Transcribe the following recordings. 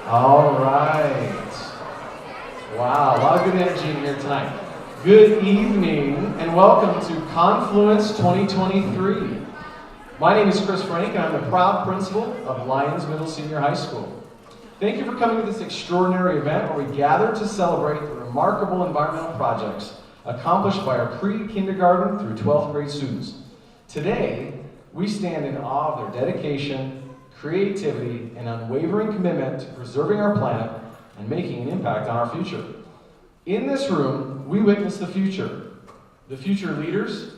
All right. Wow, a lot of good energy in here tonight. Good evening and welcome to Confluence 2023. My name is Chris Frank and I'm the proud principal of Lyons Middle Senior High School. Thank you for coming to this extraordinary event where we gather to celebrate the remarkable environmental projects accomplished by our pre-kindergarten through 12th grade students. Today, we stand in awe of their dedication, creativity, and unwavering commitment to preserving our planet and making an impact on our future. In this room, we witness the future leaders,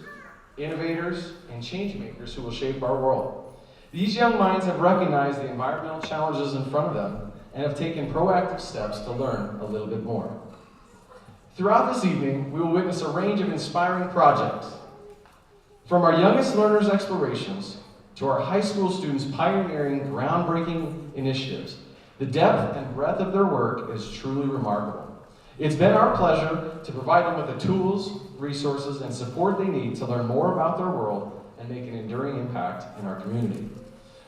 innovators, and change makers who will shape our world. These young minds have recognized the environmental challenges in front of them and have taken proactive steps to learn a little bit more. Throughout this evening, we will witness a range of inspiring projects. From our youngest learners' explorations to our high school students pioneering groundbreaking initiatives, the depth and breadth of their work is truly remarkable. It's been our pleasure to provide them with the tools, resources, and support they need to learn more about their world and make an enduring impact in our community.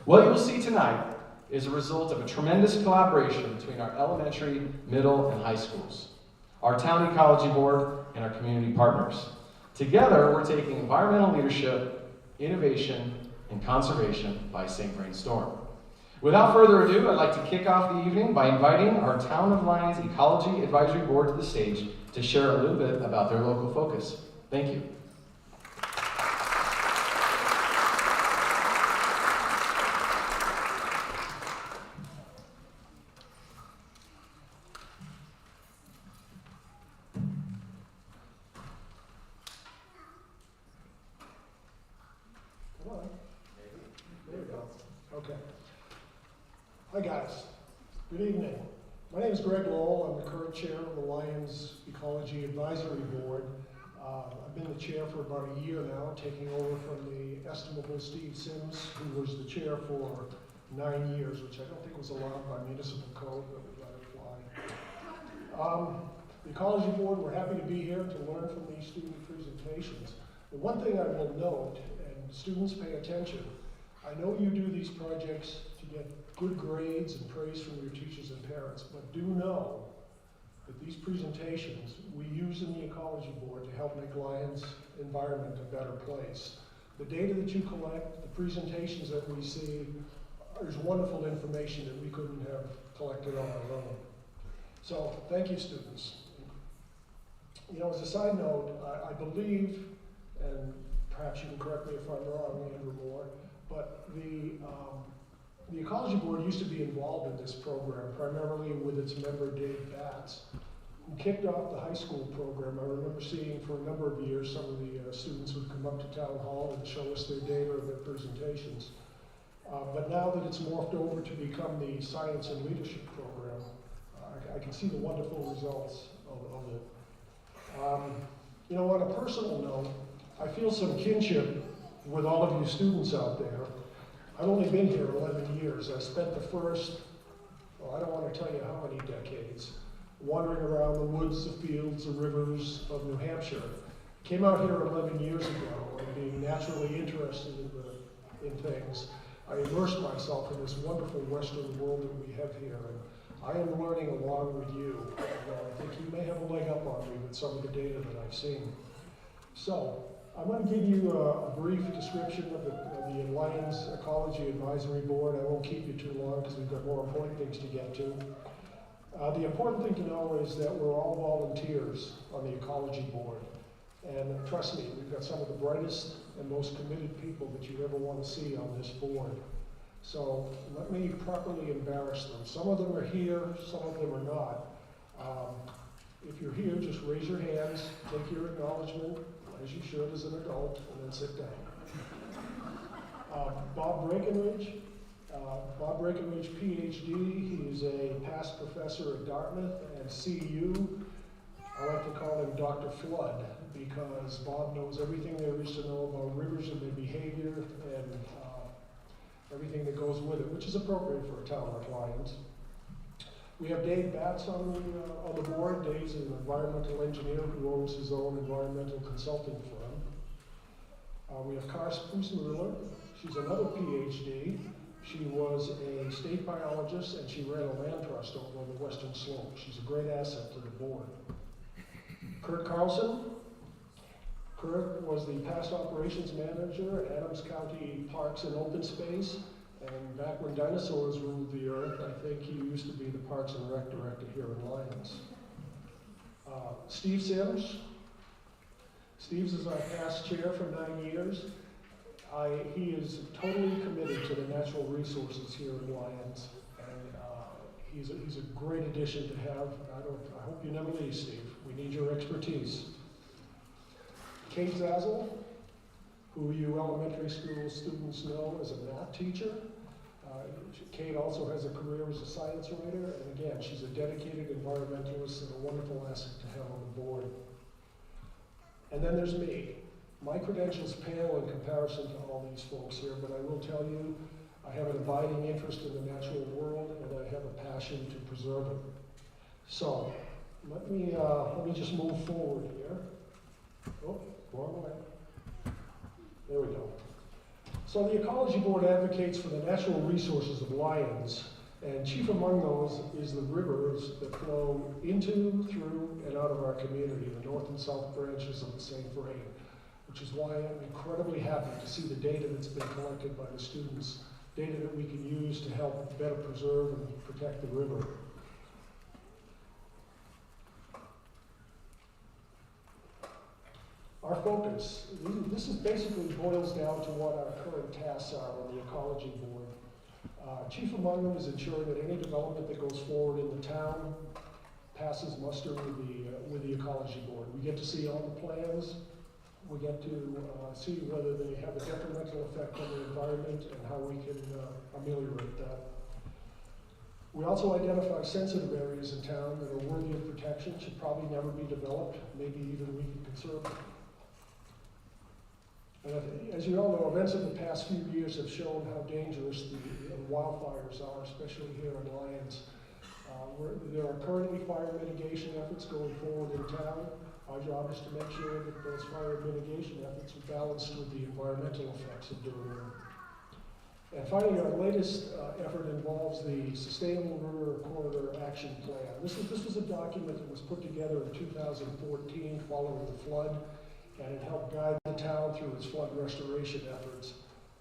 What you will see tonight is a result of a tremendous collaboration between our elementary, middle, and high schools, our town ecology board, and our community partners. Together, we're taking environmental leadership, innovation, and conservation by St. Brainstorm. Without further ado, I'd like to kick off the evening by inviting our Town of Lyons Ecology Advisory Board to the stage to share a little bit about their local focus. Thank you. Hi guys, good evening. My name is Greg Lowell. I'm the current chair of the Lyons Ecology Advisory Board. I've been the chair for about a year now, taking over from the estimable Steve Sims, who was the chair for 9 years, which I don't think was allowed by municipal code, but we let it fly. The Ecology Board, we're happy to be here to learn from these student presentations. The one thing I will note, and students pay attention, I know you do these projects to get good grades and praise from your teachers and parents, but do know that these presentations we use in the Ecology Board to help make Lyons' environment a better place. The data that you collect, the presentations that we see, is wonderful information that we couldn't have collected on our own. So thank you, students. You know, as a side note, I believe, and perhaps you can correct me if I'm wrong, Andrew Moore, but the Ecology Board used to be involved in this program, primarily with its member Dave Batts, who kicked off the high school program. I remember seeing for a number of years some of the students would come up to town hall and show us their data and their presentations. But now that it's morphed over to become the Science and Leadership program, I can see the wonderful results of it. You know, on a personal note, I feel some kinship with all of you students out there. I've only been here 11 years. I spent the first, well, I don't want to tell you how many decades, wandering around the woods, the fields, the rivers of New Hampshire. Came out here 11 years ago and being naturally interested in things, I immersed myself in this wonderful Western world that we have here. And I am learning along with you. And I think you may have a leg up on me with some of the data that I've seen. So, I'm going to give you a brief description of the Lyons Ecology Advisory Board. I won't keep you too long because we've got more important things to get to. The important thing to know is that we're all volunteers on the Ecology Board. And trust me, we've got some of the brightest and most committed people that you ever want to see on this board. So let me properly embarrass them. Some of them are here, some of them are not. If you're here, just raise your hands, take your acknowledgement, as you should as an adult, and then sit down. Bob Breckenridge, PhD. He is a past professor at Dartmouth and CU. I like to call him Dr. Flood because Bob knows everything there is to know about rivers and their behavior and everything that goes with it, which is appropriate for a town like Lyons. We have Dave Batts on the board. Dave's an environmental engineer who owns his own environmental consulting firm. We have Kara Spruce-Muller. She's another PhD. She was a state biologist, and she ran a land trust over on the western slope. She's a great asset to the board. Kurt Carlson. Kurt was the past operations manager at Adams County Parks and Open Space. And back when dinosaurs ruled the earth, I think he used to be the Parks and Rec director here in Lyons. Steve Sims. Steve's is our past chair for 9 years. He is totally committed to the natural resources here in Lyons, and he's a great addition to have. I hope you never leave, Steve. We need your expertise. Kate Zazzle, who you elementary school students know as a math teacher. Kate also has a career as a science writer, and again, she's a dedicated environmentalist and a wonderful asset to have on the board. And then there's me. My credentials pale in comparison to all these folks here, but I will tell you, I have an abiding interest in the natural world, and I have a passion to preserve it. So, let me just move forward here. Oh, wrong way. There we go. So the Ecology Board advocates for the natural resources of Lyons, and chief among those is the rivers that flow into, through, and out of our community, the north and south branches of the St. Vrain, which is why I'm incredibly happy to see the data that's been collected by the students, data that we can use to help better preserve and protect the river. Our focus, this is basically boils down to what our current tasks are on the Ecology Board. Chief among them is ensuring that any development that goes forward in the town passes muster with the Ecology Board. We get to see all the plans. We get to see whether they have a detrimental effect on the environment and how we can ameliorate that. We also identify sensitive areas in town that are worthy of protection, should probably never be developed, maybe even we can conserve them. And as you all know, events of the past few years have shown how dangerous the wildfires are, especially here in Lyons. There are currently fire mitigation efforts going forward in town. Our job is to make sure that those fire mitigation efforts are balanced with the environmental effects of doing them. And finally, our latest effort involves the Sustainable River Corridor Action Plan. This was a document that was put together in 2014 following the flood, and it helped guide the town through its flood restoration efforts.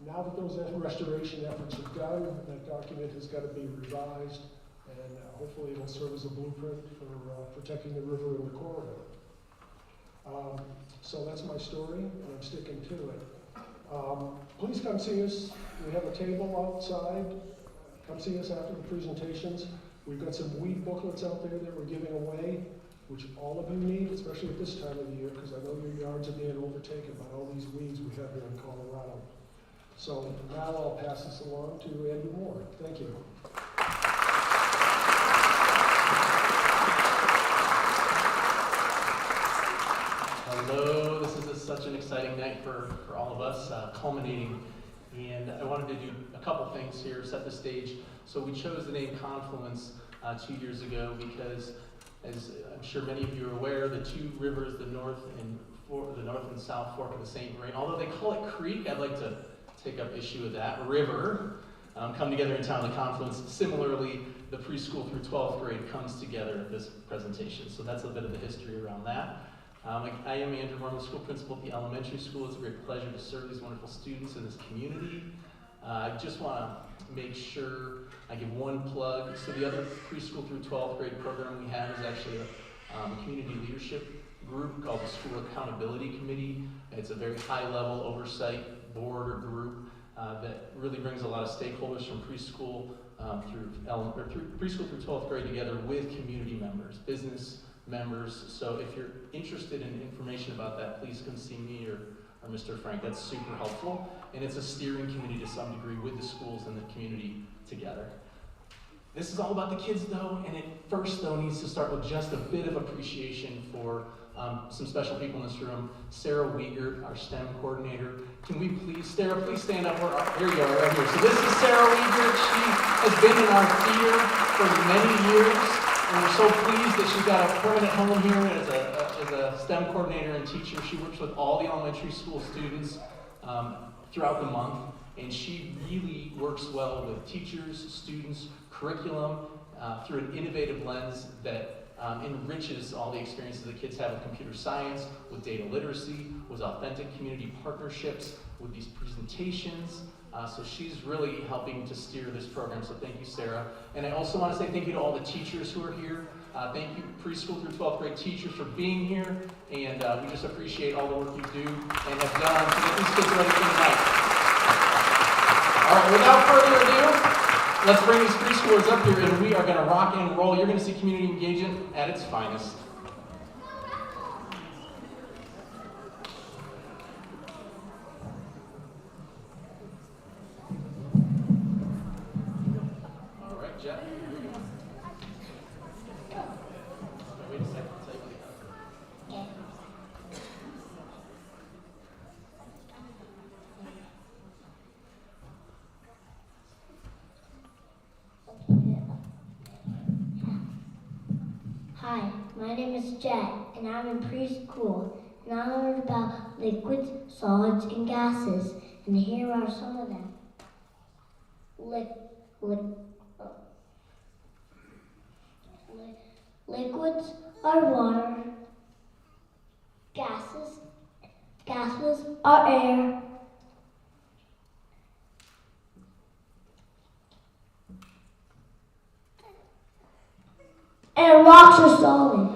Now that those restoration efforts are done, that document has got to be revised, and hopefully it'll serve as a blueprint for protecting the river and the corridor. So that's my story, and I'm sticking to it. Please come see us. We have a table outside. Come see us after the presentations. We've got some weed booklets out there that we're giving away, which all of you need, especially at this time of the year, because I know your yards are being overtaken by all these weeds we have here in Colorado. So now I'll pass this along to Andy Moore. Thank you. Hello, this is such an exciting night for all of us, culminating, and I wanted to do a couple things here, set the stage. So we chose the name Confluence 2 years ago because, as I'm sure many of you are aware, the two rivers, the north and south fork of the St. Vrain, although they call it creek, I'd like to take up issue with that, river, come together in town, the Confluence. Similarly, the preschool through 12th grade comes together at this presentation. So that's a bit of the history around that. I am Andrew Moore, the school principal at the elementary school. It's a great pleasure to serve these wonderful students in this community. I just want to make sure I give one plug. So the other preschool through 12th grade program we have is actually a community leadership group called the School Accountability Committee. It's a very high-level oversight board or group that really brings a lot of stakeholders from preschool through preschool through 12th grade together with community members, business members. So if you're interested in information about that, please come see me or Mr. Frank. That's super helpful. And it's a steering committee to some degree with the schools and the community together. This is all about the kids though, and it first though needs to start with just a bit of appreciation for some special people in this room. Sarah Wiegert, our STEM coordinator. Can we please, Sarah, please stand up. Here you are, right here. So this is Sarah Wiegert. She has been in our theater for many years. And we're so pleased that she's got a permanent home here as a STEM coordinator and teacher. She works with all the elementary school students throughout the month. and she really works well with teachers, students, curriculum, through an innovative lens that enriches all the experiences that kids have with computer science, with data literacy, with authentic community partnerships, with these presentations. So she's really helping to steer this program, so thank you, Sarah. And I also want to say thank you to all the teachers who are here. Thank you, preschool through 12th grade teachers, for being here, and we just appreciate all the work you do and have done to get these kids ready for tonight. All right, without further ado, let's bring these preschoolers up here, and we are going to rock and roll. You're going to see community engagement at its finest. All right, Jeff, here we go. Wait a second, I'll tell you what he does. Hi, my name is Jet, and I'm in preschool, and I learned about liquids, solids, and gases, and here are some of them. Liquids are water, gases are air, and rocks are solid.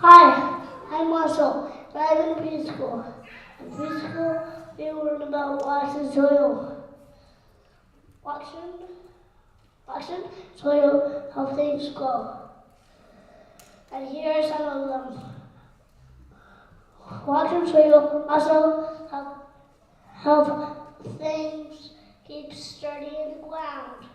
Hi, I'm Marshall, and I'm in preschool. In preschool, we learn about rocks and soil. Rocks and soil help things grow. And here are some of them. Rocks and soil also help things keep sturdy in the ground.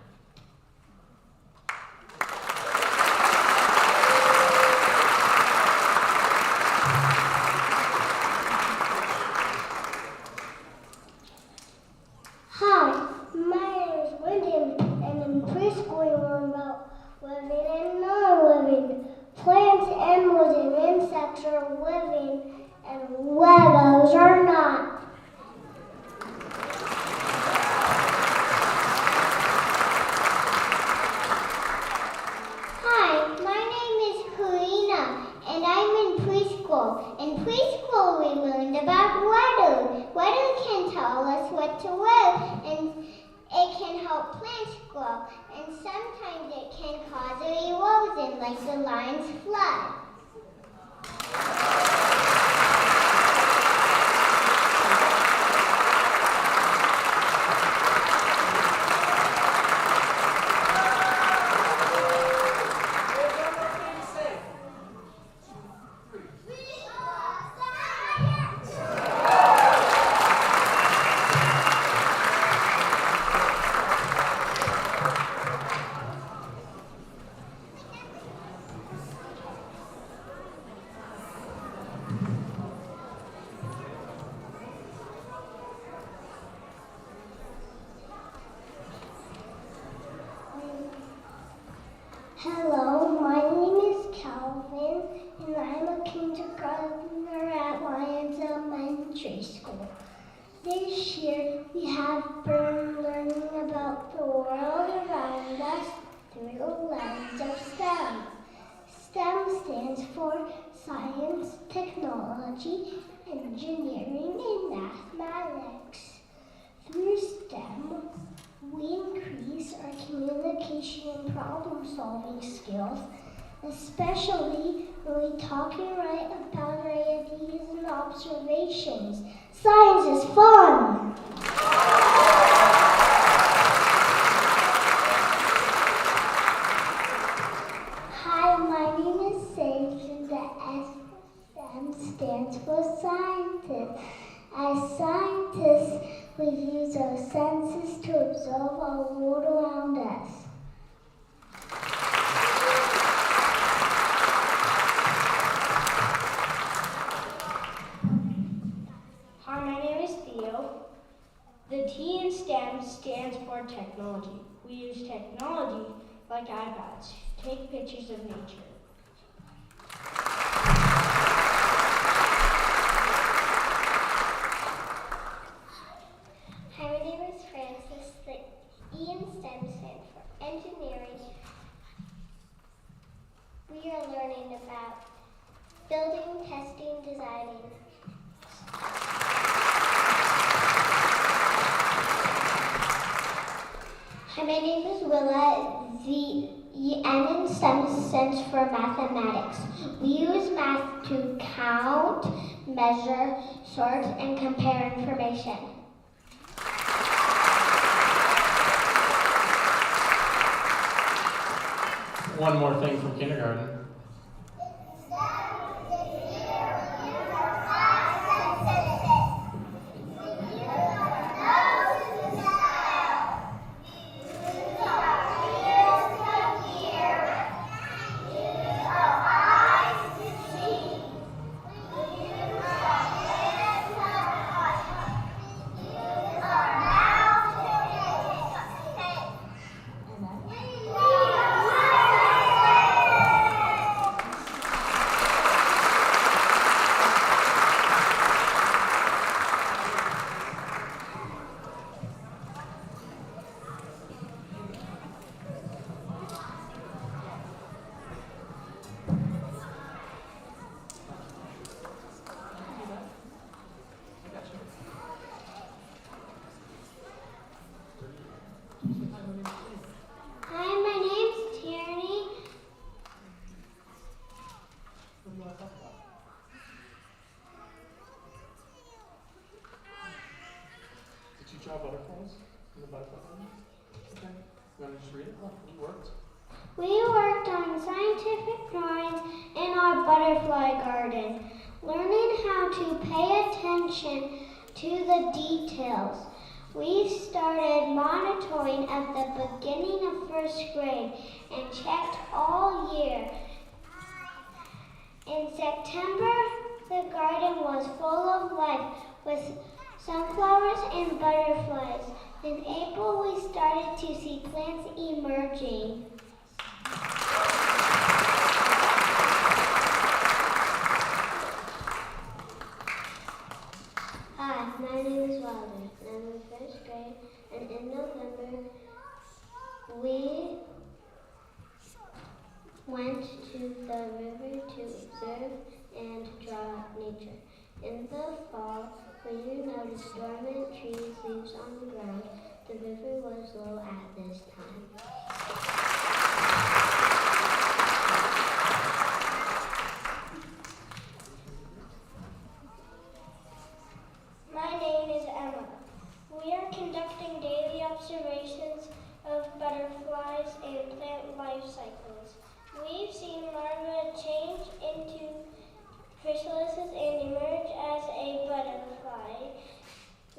Hi, my name is Wyndham, and in preschool we learn about living and non-living. Plants, animals, and insects are living, and Legos are not. Hi, my name is Karina, and I'm in preschool. In preschool we learned about weather. Weather can tell us what to wear, and it can help plants grow, and sometimes it can cause erosion, like the Lions flood. Hello, my name is Calvin, and I'm a kindergartner at Lyons Elementary School. This year, we have been learning about the world around us through the lens of STEM. STEM stands for science, technology, engineering, and mathematics. Through STEM, we increase our communication and problem-solving skills, especially when we talk and write about our ideas and observations. Science is fun! Hi, my name is Sage, and the STEM stands for scientist. As scientists, we use our senses to observe our world around us. STEM stands for technology. We use technology like iPads to take pictures of nature. Hi, my name is Francis. The E in STEM stands for engineering. We are learning about building, testing, designing. Hi, my name is Willa. The N in STEM stands for mathematics. We use math to count, measure, sort, and compare information. One more thing from kindergarten. Hi, my name's Tierney. What do you want to talk about? Did you draw butterflies in the butterfly garden? Okay. You want to just read it? Oh, you worked. We worked on scientific drawings in our butterfly garden, learning how to pay attention to the details. We started monitoring at the beginning of first grade and checked all year. In September, the garden was full of life with sunflowers and butterflies. In April, we started to see plants emerging. Hi, my name is Wilder, and I'm in first grade, and in November, we went to the river to observe and draw nature. In the fall, we noticed dormant trees, leaves on the ground. The river was low at this time. My name is Emma. We are conducting daily observations of butterflies and plant life cycles. We've seen larvae change into chrysalises and emerge as a butterfly.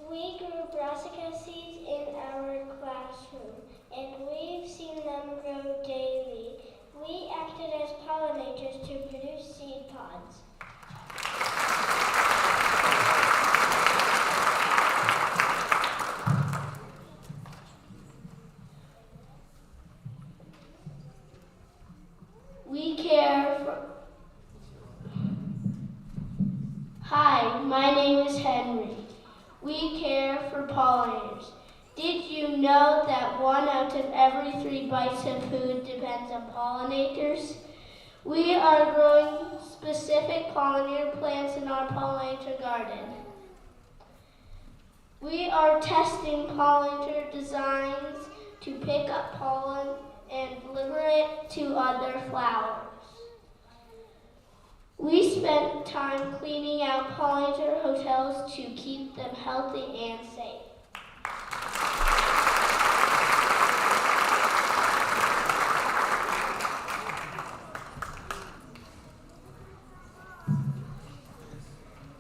We grew brassica seeds in our classroom, and we've seen them grow daily. We acted as pollinators to produce seed pods. We care for... Hi, my name is Henry. We care for pollinators. Did you know that 1 out of every 3 bites of food depends on pollinators? We are growing specific pollinator plants in our pollinator garden. We are testing pollinator designs to pick up pollen and deliver it to other flowers. We spent time cleaning out pollinator hotels to keep them healthy and safe.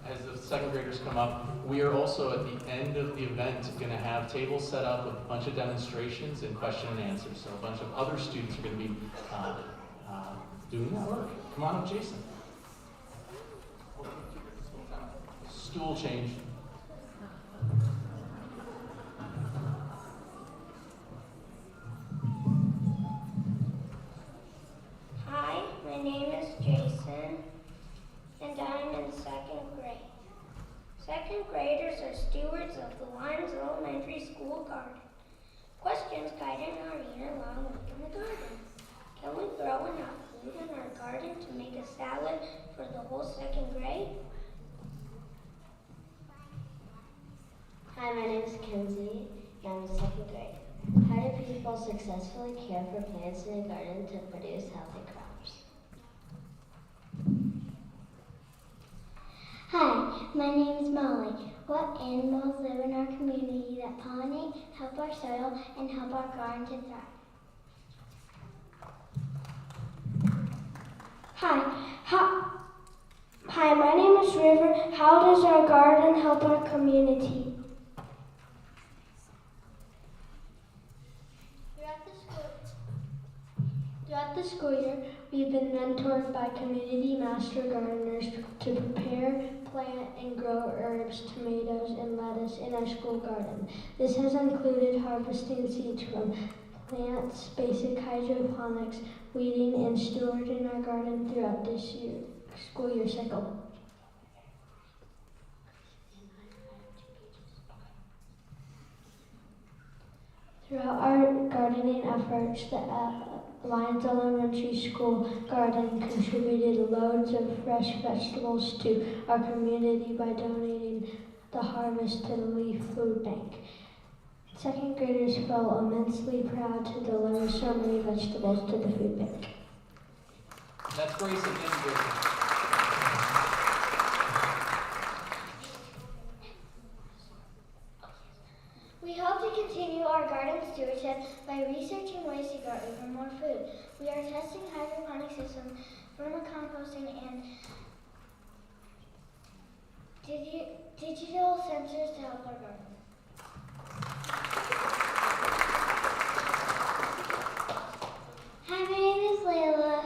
As the second graders come up, we are also at the end of the event going to have tables set up with a bunch of demonstrations and question and answers. So a bunch of other students are going to be doing that work. Come on up, Jason. Stool change. questions guided our year-long week in the garden. Can we grow enough food in our garden to make a salad for the whole second grade? Hi, my name is Kenzie, and I'm in second grade. How do people successfully care for plants in a garden to produce healthy crops? Hi, my name is Molly. What animals live in our community that pollinate, help our soil, and help our garden to thrive? Hi, my name is River. How does our garden help our community? Throughout the school year, we've been mentored by community master gardeners to prepare, plant, and grow herbs, tomatoes, and lettuce in our school garden. This has included harvesting seeds from plants, basic hydroponics, weeding, and stewarding our garden throughout this school year cycle. Throughout our gardening efforts, the Lyons Elementary School garden contributed loads of fresh vegetables to our community by donating the harvest to the Leaf Food Bank. Second graders felt immensely proud to deliver so many vegetables to the food bank. That's Grace and Grace. We hope to continue our garden stewardship by researching ways to grow even more food. We are testing hydroponic systems, vermicomposting, and digital sensors to help our garden. Hi, my name is Layla.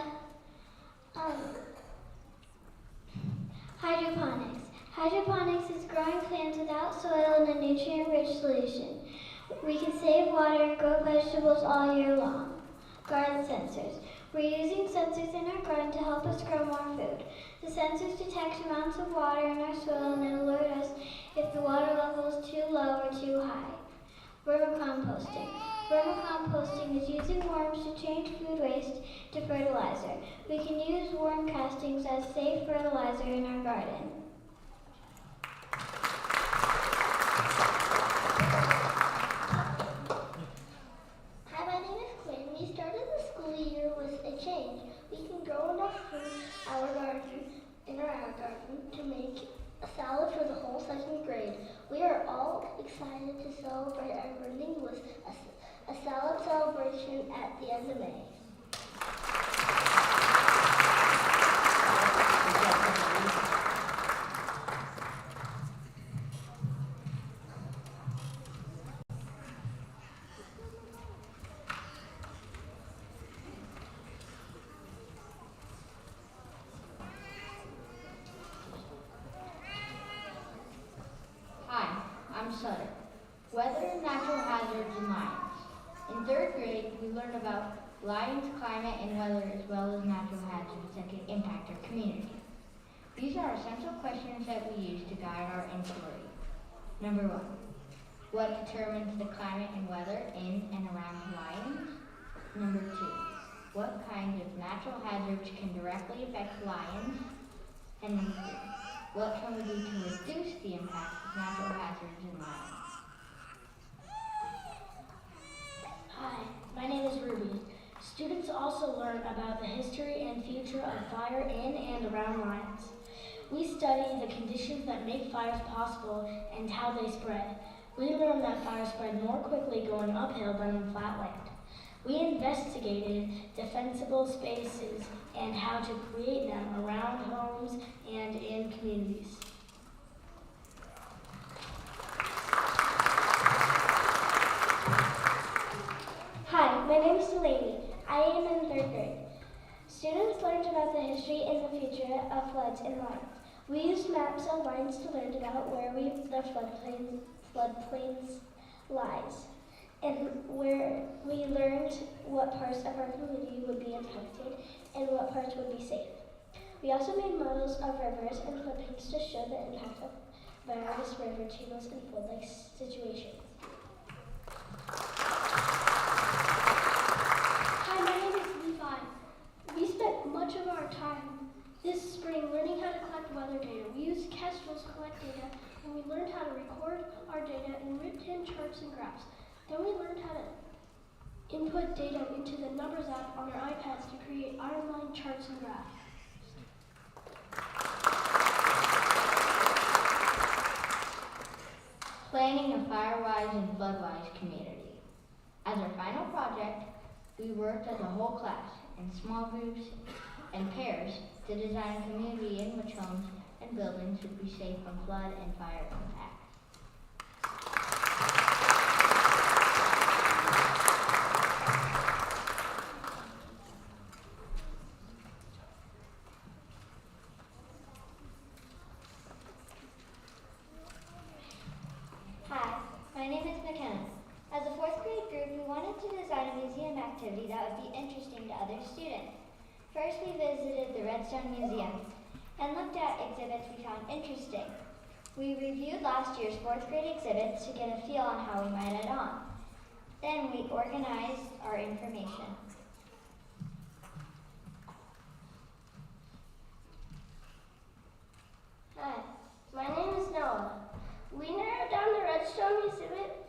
Hydroponics. Hydroponics is growing plants without soil in a nutrient-rich solution. We can save water and grow vegetables all year long. Garden sensors. We're using sensors in our garden to help us grow more food. The sensors detect amounts of water in our soil and alert us if the water level is too low or too high. Vermicomposting. Vermicomposting is using worms to change food waste to fertilizer. We can use worm castings as safe fertilizer in our garden. Hi, my name is Quinn. We started the school year with a change. We can grow enough food in our garden to make a salad for the whole second grade. We are all excited to celebrate our learning with a salad celebration at the end of May. Hi, I'm Sutter. Weather, natural hazards, and lions. In third grade, we learned about lions, climate, and weather, as well as natural hazards that could impact our community. These are essential questions that we use to guide our inquiry. Number 1, what determines the climate and weather in and around lions? Number 2, what kinds of natural hazards can directly affect lions? And number 3, what can we do to reduce the impact of natural hazards in lions? Hi, my name is Ruby. Students also learn about the history and future of fire in and around lions. We study the conditions that make fires possible and how they spread. We learn that fires spread more quickly going uphill than on flat land. We investigated defensible spaces and how to create them around homes and in communities. Hi, my name is Delaney. I am in third grade. Students learned about the history and the future of floods and lines. We used maps of lines to learn about where the floodplains lies, and where we learned what parts of our community would be impacted and what parts would be safe. We also made models of rivers and floodplains to show the impact of various river channels and flood-like situations. input data into the Numbers app on our iPads to create online charts and graphs. Planning a Firewise and Floodwise community. As our final project, we worked as a whole class in small groups and pairs to design a community in which homes and buildings would be safe from flood and fire impacts. Hi, my name is McKenna. As a fourth grade group, we wanted to design a museum activity that would be interesting to other students. First, we visited the Redstone Museum and looked at exhibits we found interesting. We reviewed last year's fourth grade exhibits to get a feel on how we might add on. Then we organized our information. Hi, my name is Noah. We narrowed down the Redstone exhibits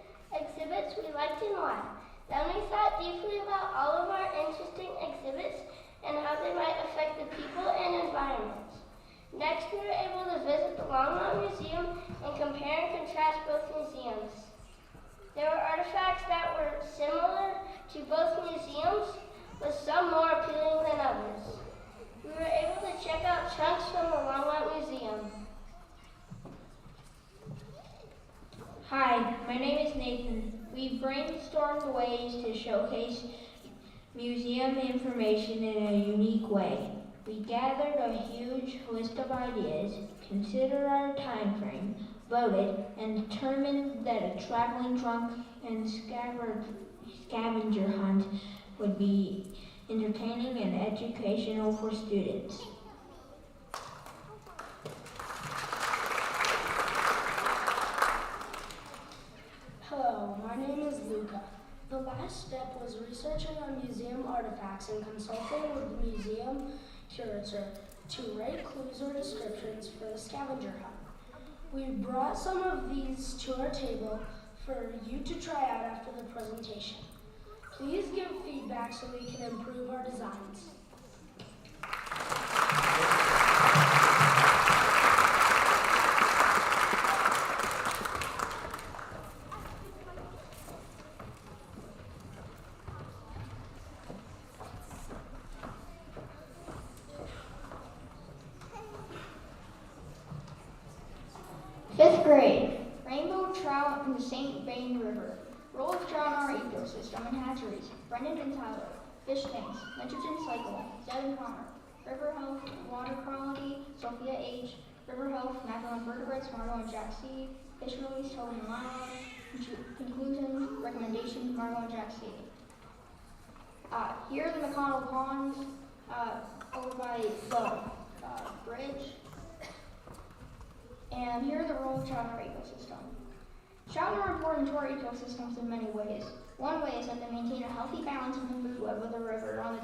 we liked and why. Then we thought deeply about all of our interesting exhibits and how they might affect the people and environments. Next, we were able to visit the Longmont Museum and compare and contrast both museums. There were artifacts that were similar to both museums, with some more appealing than others. We were able to check out chunks from the Longmont Museum. Hi, my name is Nathan. We brainstormed ways to showcase museum information in a unique way. We gathered a huge list of ideas, considered our time frame, voted, and determined that a traveling trunk and scavenger hunt would be entertaining and educational for students. Hello, my name is Luca. The last step was researching on museum artifacts and consulting with the museum curator to write clues or descriptions for the scavenger hunt. We brought some of these to our table for you to try out after the presentation. Please give feedback so we can improve our designs. Fifth grade, rainbow trout in the St. Bain River, role of trout in our ecosystem and hatcheries, Brendan and Tyler, fish tanks, nitrogen cycle, Zed and Connor, river health, water quality, Sophia H., river health, macro invertebrates, Margot and Jack C., fish release, Tobin and Lyle, conclusions, recommendations, Margot and Jack C. Here are the McConnell Ponds, over by the bridge. And here are the role of trout in our ecosystem. Trout are important to our ecosystems in many ways. One way is that they maintain a healthy balance in the food web of the river. On the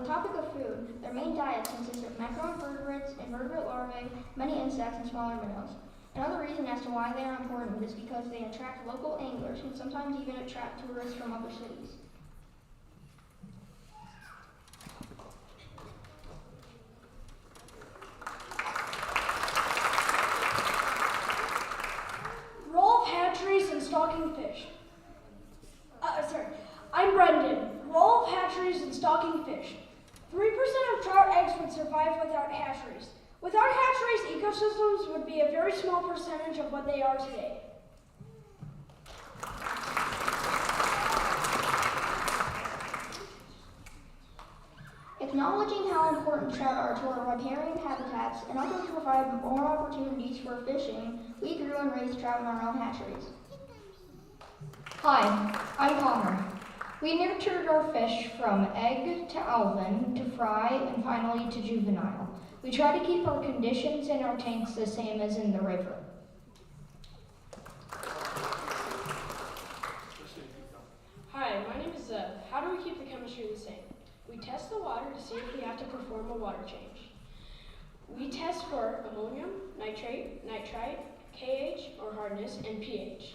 topic of food, their main diet consists of macroinvertebrates, invertebrate larvae, many insects, and smaller minnows. Another reason as to why they are important is because they attract local anglers and sometimes even attract tourists from other cities. Role of hatcheries and stocking fish. I'm Brendan. Role of hatcheries and stocking fish. 3% of trout eggs would survive without hatcheries. Without hatcheries, ecosystems would be a very small percentage of what they are today. Acknowledging how important trout are to our riparian habitats and also to provide more opportunities for fishing, we grew and raised trout in our own hatcheries. Hi, I'm Connor. We nurtured our fish from egg to alvin to fry and finally to juvenile. We try to keep our conditions in our tanks the same as in the river. Hi, my name is Zeb. How do we keep the chemistry the same? We test the water to see if we have to perform a water change. We test for ammonium, nitrate, nitrite, KH or hardness, and pH.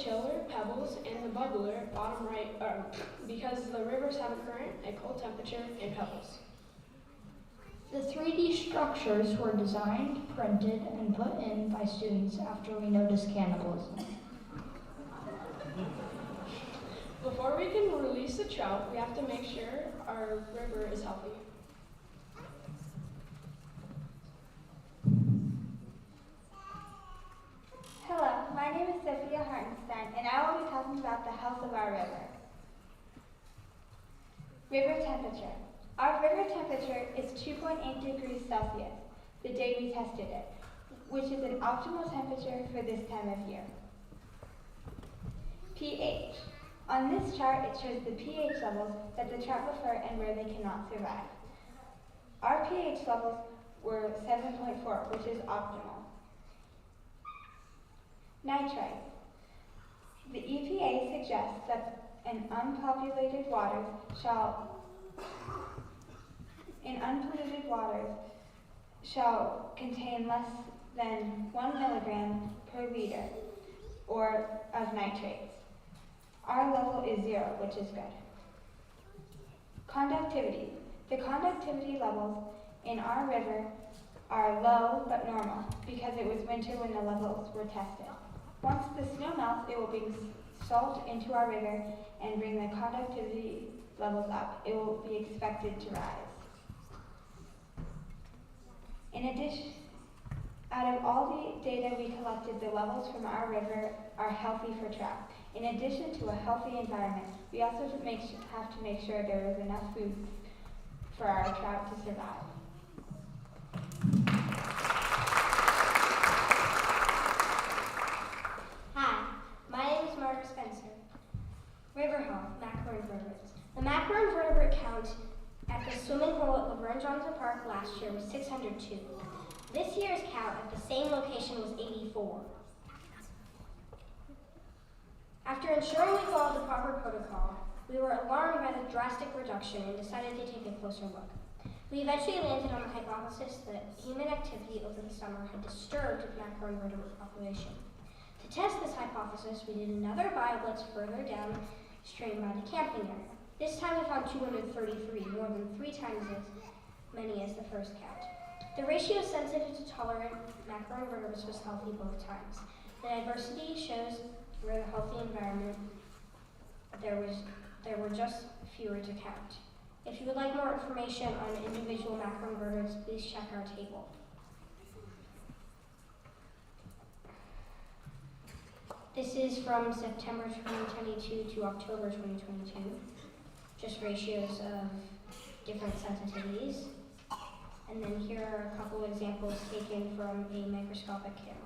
chiller, pebbles, and the bubbler, bottom right, because the rivers have a current, a cold temperature, and pebbles. The 3D structures were designed, printed, and put in by students after we noticed cannibalism. Before we can release the trout, we have to make sure our river is healthy. Hello, my name is Sophia Hartenstein, and I will be talking about the health of our river. River temperature. Our river temperature is 2.8 degrees Celsius, the day we tested it, which is an optimal temperature for this time of year. pH. On this chart, it shows the pH levels that the trout prefer and where they cannot survive. Our pH levels were 7.4, which is optimal. Nitrite. The EPA suggests that in unpolluted waters shall contain less than 1 milligram per liter of nitrates. Our level is 0, which is good. Conductivity. The conductivity levels in our river are low but normal because it was winter when the levels were tested. Once the snow melts, it will bring salt into our river and bring the conductivity levels up. It will be expected to rise. In addition, out of all the data we collected, the levels from our river are healthy for trout. In addition to a healthy environment, we also have to make sure there is enough food for our trout to survive. Hi, my name is Margaret Spencer. River health, macroinvertebrates. The macroinvertebrate count at the swimming hole at Laverne Johnson Park last year was 602. This year's count at the same location was 84. After ensuring we followed the proper protocol, we were alarmed by the drastic reduction and decided to take a closer look. We eventually landed on the hypothesis that human activity over the summer had disturbed the macroinvertebrate population. To test this hypothesis, we did another bioblitz further downstream by the camping area. This time we found 233, more than 3 times as many as the first count. The ratio sensitive to tolerant macroinvertebrates was healthy both times. The diversity shows where the healthy environment there were just fewer to count. If you would like more information on individual macroinvertebrates, please check our table. This is from September 2022 to October 2022. Just ratios of different sensitivities. And then here are a couple examples taken from a microscopic camera.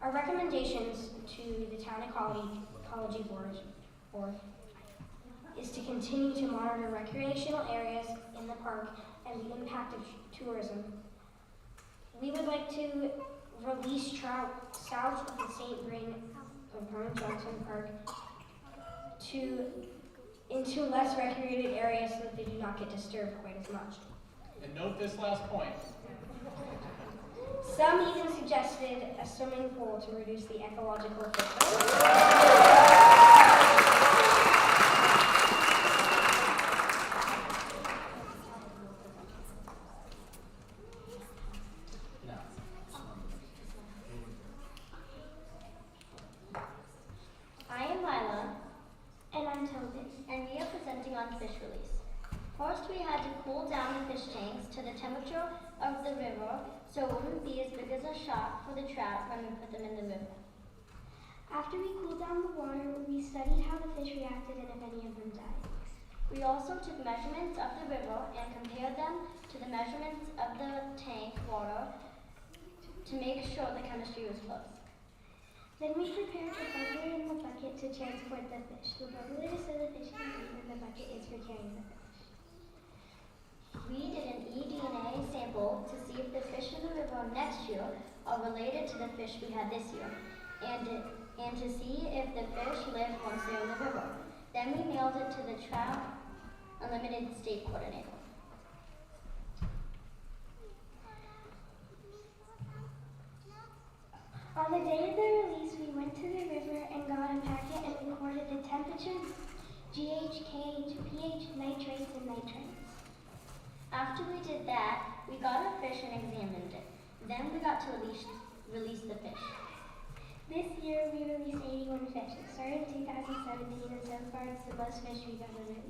Our recommendations to the Town Ecology Board is to continue to monitor recreational areas in the park and the impact of tourism. We would like to release trout south of the St. Vrain of Vernon Johnson Park into less recreated areas so that they do not get disturbed quite as much. And note this last point. Some even suggested a swimming pool to reduce the ecological footprint. I am Lila. And I'm Tobin. And we are presenting on fish release. First, we had to cool down the fish tanks to the temperature of the river so it wouldn't be as big as a shock for the trout when we put them in the river. After we cooled down the water, we studied how the fish reacted and if any of them died. We also took measurements of the river and compared them to the measurements of the tank water to make sure the chemistry was close. Then we prepared a bubbler in the bucket to transport the fish. The bubbler is so the fish can eat and the bucket is for carrying the fish. We did an eDNA sample to see if the fish in the river next year are related to the fish we had this year, and to see if the fish live once they're in the river. Then we mailed it to the Trout Unlimited State Coordinator. On the day of the release the temperature, GHK, pH, nitrates, and nitrates. After we did that, we got a fish and examined it. Then we got to release the fish. This year we released 81 fish. It started in 2017 and so far it's the most fish we've ever released.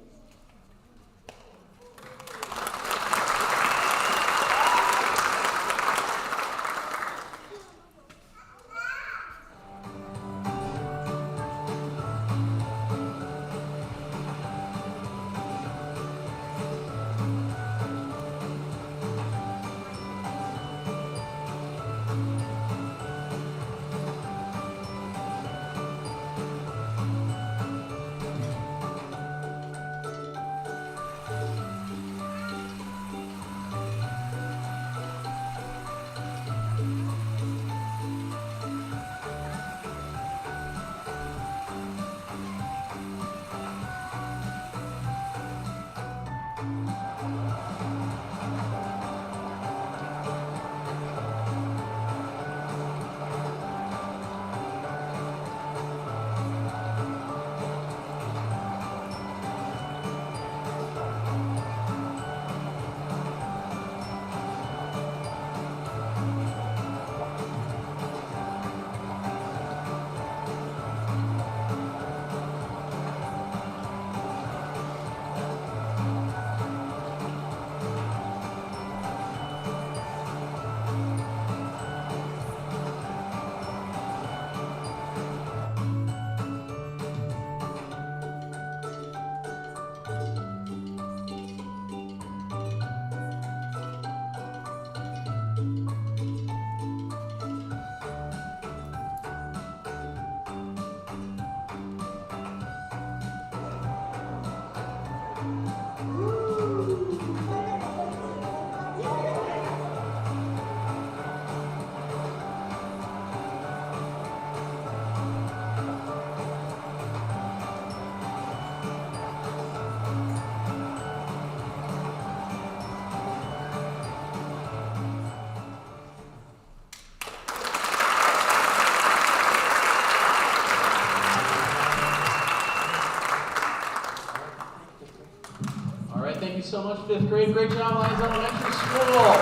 All right, thank you so much, 5th grade. Great job, Lions Elementary School.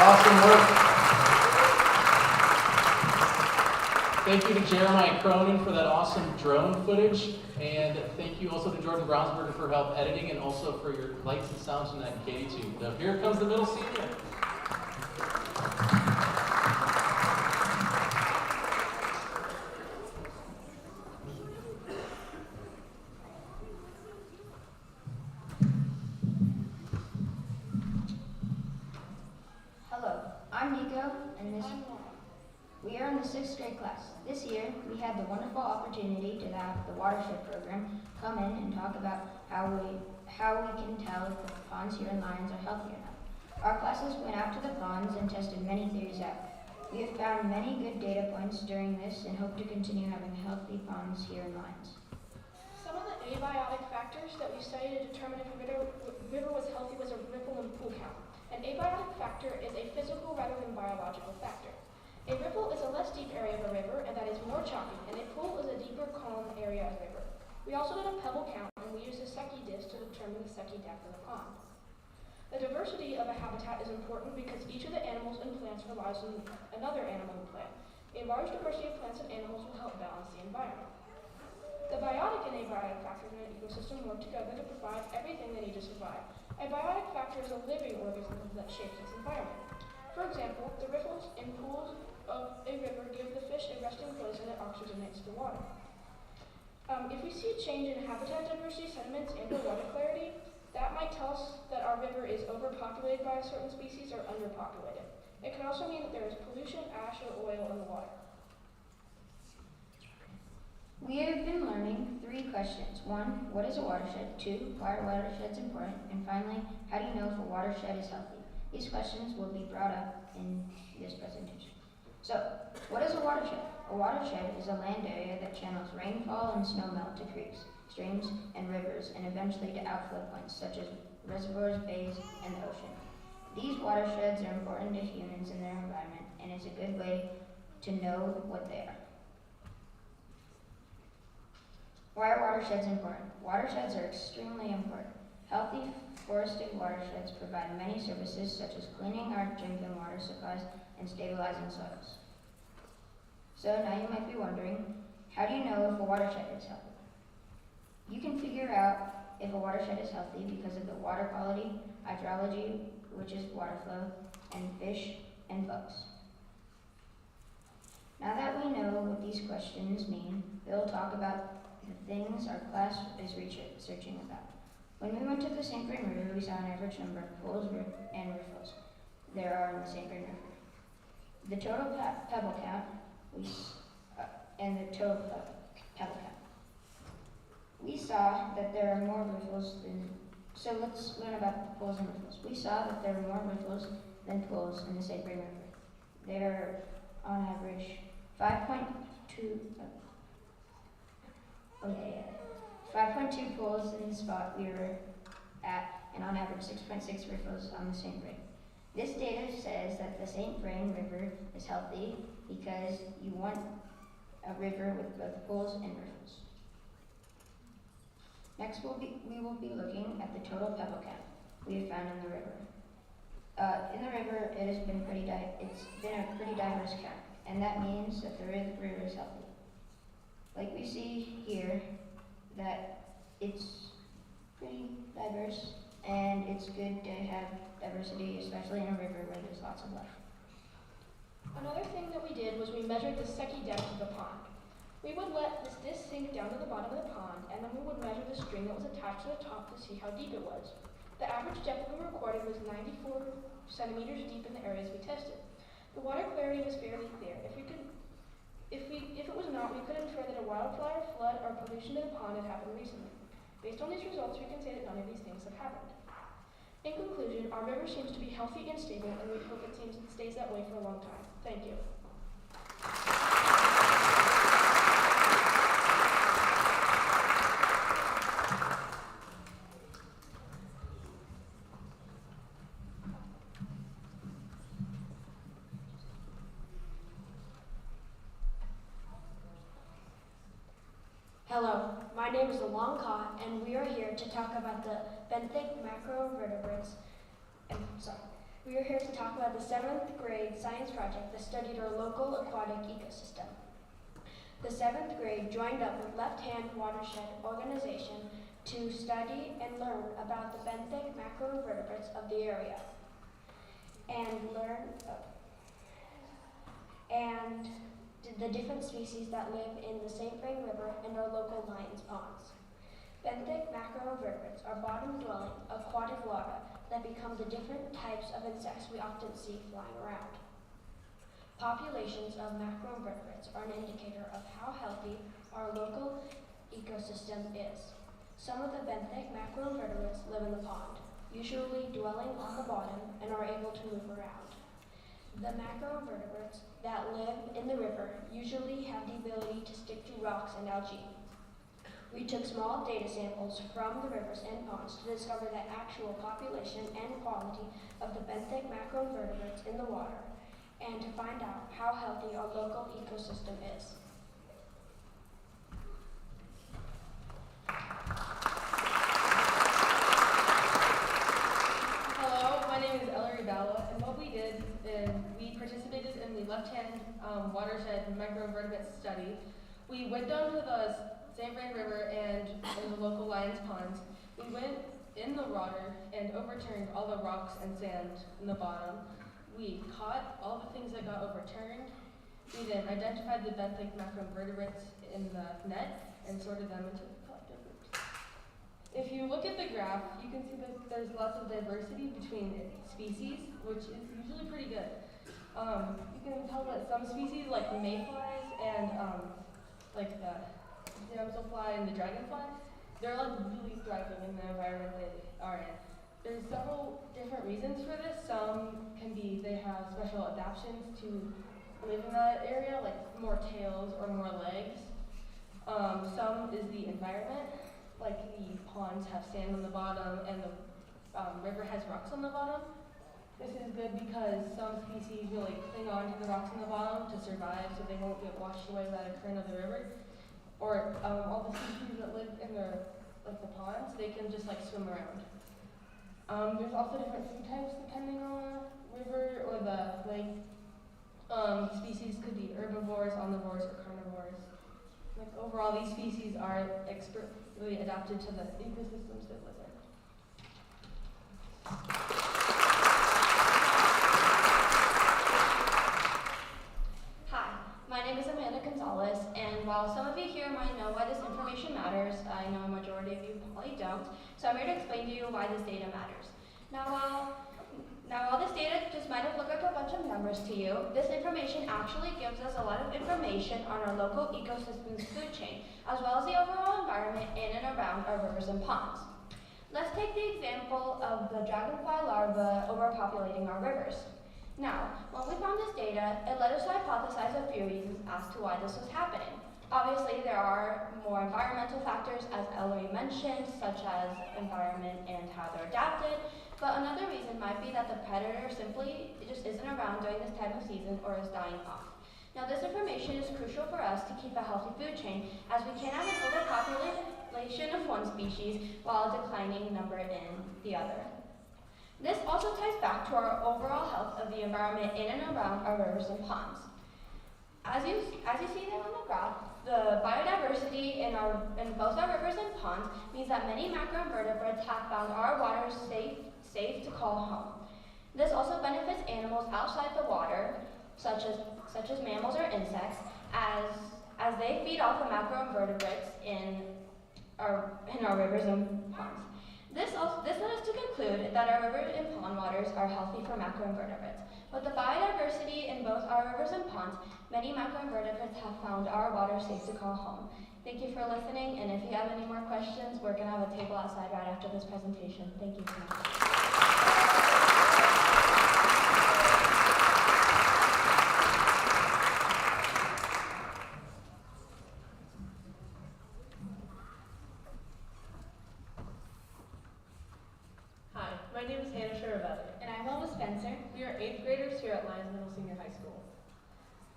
Awesome work. Thank you to Jeremiah Cronin for that awesome drone footage. And thank you also to Jordan Brownsberger for help editing and also for your lights and sounds from that Katie tube. Now, here comes the middle senior. Hello, I'm Nico, and we are in the 6th grade class. This year, we had the wonderful opportunity to have the watershed program come in and talk about how we can tell if the ponds here in Lyons are healthy or not. Our classes went out to the ponds and tested many theories out. We have found many good data points during this and hope to continue having healthy ponds here in Lyons. Some of the abiotic factors that we studied to determine if a river was healthy was a ripple and pool count. An abiotic factor is a physical rather than biological factor. A ripple is a less deep area of a river, and that is more choppy, and a pool is a deeper, calm area of a river. We also did a pebble count, and we used a Secchi disc to determine the Secchi depth of the pond. The diversity of a habitat is important because each of the animals and plants relies on another animal and plant. A large diversity of plants and animals will help balance the environment. The biotic and abiotic factors in an ecosystem work together to provide everything they need to survive. A biotic factor is a living organism that shapes its environment. For example, the ripples and pools of a river give the fish a resting place and it oxygenates the water. If we see a change in habitat diversity, sediments, and or water clarity, that might tell us that our river is overpopulated by a certain species or underpopulated. It could also mean that there is pollution, ash, or oil in the water. We have been learning 3 questions. 1, what is a watershed? 2, why are watersheds important? And finally, how do you know if a watershed is healthy? These questions will be brought up in this presentation. So, what is a watershed? A watershed is a land area that channels rainfall and snowmelt to creeks, streams, and rivers, and eventually to outflow points such as reservoirs, bays, and the ocean. These watersheds are important to humans and their environment, and it's a good way to know what they are. Why are watersheds important? Watersheds are extremely important. Healthy forested watersheds provide many services such as cleaning our drinking water supplies and stabilizing soils. So now you might be wondering, how do you know if a watershed is healthy? You can figure out if a watershed is healthy because of the water quality, hydrology, which is water flow, and fish and bugs. Now that we know what these questions mean, we'll talk about the things our class is researching about. When we went to the St. Vrain River, we saw an average number of pools and riffles there are in the St. Vrain River. The total pebble count, we saw that there are more riffles than, so let's learn about the pools and riffles. We saw that there are more riffles than pools in the St. Vrain River. There are on average 5.2 pools in the spot we were at, and on average 6.6 riffles on the St. Vrain. This data says that the St. Vrain River is healthy because you want a river with both pools and riffles. Next, we will be looking at the total pebble count we have found in the river. In the river, it's been a pretty diverse count, and that means that the river is healthy. Like we see here, that it's pretty diverse, and it's good to have diversity, especially in a river where there's lots of life. Another thing that we did was we measured the secchi depth of the pond. We would let this disc sink down to the bottom of the pond, and then we would measure the string that was attached to the top to see how deep it was. The average depth we recorded was 94 centimeters deep in the areas we tested. The water clarity was fairly clear. If it was not, we could infer that a wildfire, flood, or pollution to the pond had happened recently. Based on these results, we can say that none of these things have happened. In conclusion, our river seems to be healthy and stable, and we hope it stays that way for a long time. Thank you. Hello, my name is Alon Ka, and we are here to talk about the benthic macrovertebrates. We are here to talk about the 7th grade science project that studied our local aquatic ecosystem. The 7th grade joined up with Left Hand Watershed Organization to study and learn about the benthic macrovertebrates of the area, and the different species that live in the St. Vrain River and our local Lyons ponds. Benthic macrovertebrates are bottom-dwelling aquatic larvae that become the different types of insects we often see flying around. Populations of macrovertebrates are an indicator of how healthy our local ecosystem is. Some of the benthic macrovertebrates live in the pond, usually dwelling on the bottom and are able to move around. The macrovertebrates that live in the river usually have the ability to stick to rocks and algae. We took small data samples from the rivers and ponds to discover the actual population and quality of the benthic macrovertebrates in the water, and to find out how healthy our local ecosystem is. Hello, my name is Ellery Bala, and what we did is we participated in the left-hand watershed microvertebrate study. We went down to the St. Vrain River and in the local Lyons ponds. We went in the water and overturned all the rocks and sand in the bottom. We caught all the things that got overturned. We then identified the benthic macrovertebrates in the net and sorted them into collective groups. If you look at the graph, you can see that there's lots of diversity between species, which is usually pretty good. You can tell that some species, like the mayflies and like the damselfly and the dragonfly, they're like really thriving in the environment they are in. There's several different reasons for this. Some can be they have special adaptations to live in that area, like more tails or more legs. Some is the environment, like the ponds have sand on the bottom and the river has rocks on the bottom. This is good because some species really cling on to the rocks on the bottom to survive so they won't get washed away by the current of the river. or all the species that live in the ponds, they can just like swim around. There's also different food types depending on the river or the lake. Species could be herbivores, omnivores, or carnivores. Like overall, these species are expertly adapted to the ecosystems they live in. Hi, my name is Amanda Gonzalez, and while some of you here might know why this information matters, I know a majority of you probably don't, so I'm here to explain to you why this data matters. Now while this data just might have looked like a bunch of numbers to you, this information actually gives us a lot of information on our local ecosystem's food chain, as well as the overall environment in and around our rivers and ponds. Let's take the example of the dragonfly larva overpopulating our rivers. Now, when we found this data, it let us hypothesize a few reasons as to why this was happening. Obviously, there are more environmental factors, as Ellery mentioned, such as environment and how they're adapted, but another reason might be that the predator simply just isn't around during this time of season or is dying off. Now, this information is crucial for us to keep a healthy food chain, as we can't have an overpopulation of one species while a declining number in the other. This also ties back to our overall health of the environment in and around our rivers and ponds. As you see there on the graph, the biodiversity in both our rivers and ponds means that many macroinvertebrates have found our waters safe to call home. This also benefits animals outside the water, such as mammals or insects, as they feed off the macroinvertebrates in our rivers and ponds. This led us to conclude that our river and pond waters are healthy for macroinvertebrates. With the biodiversity in both our rivers and ponds, many macroinvertebrates have found our water safe to call home. Thank you for listening, and if you have any more questions, we're going to have a table outside right after this presentation. Thank you so much. Hi, my name is Hannah Sharavelli. And I'm Lola Spencer. We are 8th graders here at Lyons Middle Senior High School.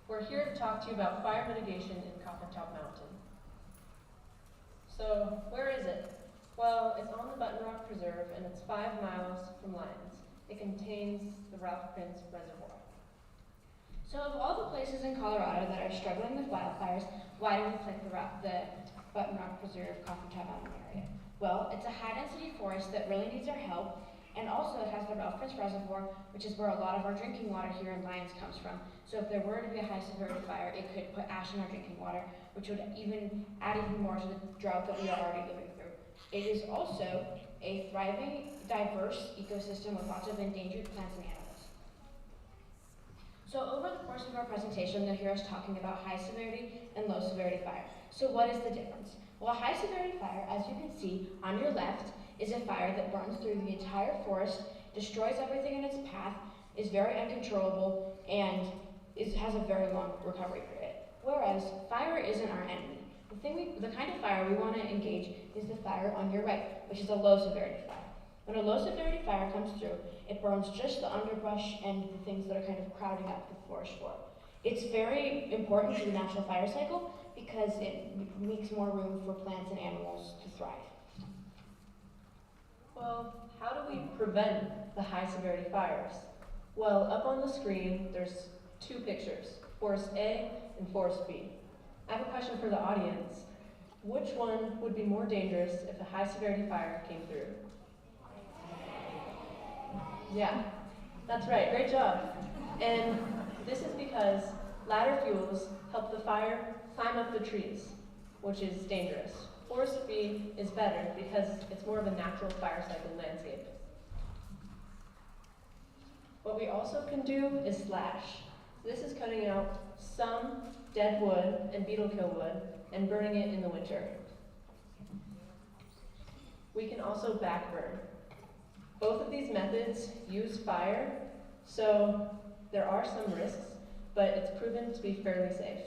We're here to talk to you about fire mitigation in Coffin Top Mountain. So, where is it? Well, it's on the Button Rock Preserve, and it's 5 miles from Lyons. It contains the Ralph Prince Reservoir. So of all the places in Colorado that are struggling with wildfires, why do we pick the Button Rock Preserve Coffin Top Mountain area? Well, it's a high-density forest that really needs our help, and also it has the Ralph Prince Reservoir, which is where a lot of our drinking water here in Lyons comes from. So if there were to be a high-severity fire, it could put ash in our drinking water, which would add even more to the drought that we are already living through. It is also a thriving, diverse ecosystem with lots of endangered plants and animals. So over the course of our presentation, you'll hear us talking about high-severity and low-severity fire. So what is the difference? Well, a high-severity fire, as you can see on your left, is a fire that burns through the entire forest, destroys everything in its path, is very uncontrollable, and has a very long recovery period. Whereas fire isn't our enemy. The kind of fire we want to engage is the fire on your right, which is a low-severity fire. When a low-severity fire comes through, it burns just the underbrush and the things that are kind of crowding up the forest floor. It's very important to the natural fire cycle because it makes more room for plants and animals to thrive. Well, how do we prevent the high-severity fires? Well, up on the screen, there's 2 pictures, Forest A and Forest B. I have a question for the audience. Which one would be more dangerous if a high-severity fire came through? Yeah, that's right, great job. And this is because ladder fuels help the fire climb up the trees, which is dangerous. Forest B is better because it's more of a natural fire cycle landscape. What we also can do is slash. This is cutting out some dead wood and beetle kill wood and burning it in the winter. We can also backburn. Both of these methods use fire, so there are some risks, but it's proven to be fairly safe.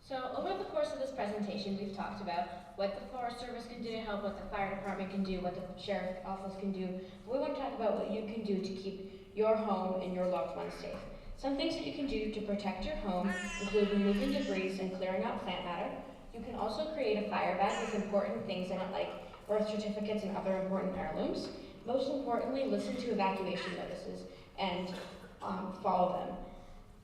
So over the course of this presentation, we've talked about what the Forest Service can do to help, what the fire department can do, what the sheriff's office can do. But we want to talk about what you can do to keep your home and your loved ones safe. Some things that you can do to protect your home include removing debris and clearing out plant matter. You can also create a fire bag with important things in it like birth certificates and other important heirlooms. Most importantly, listen to evacuation notices and follow them.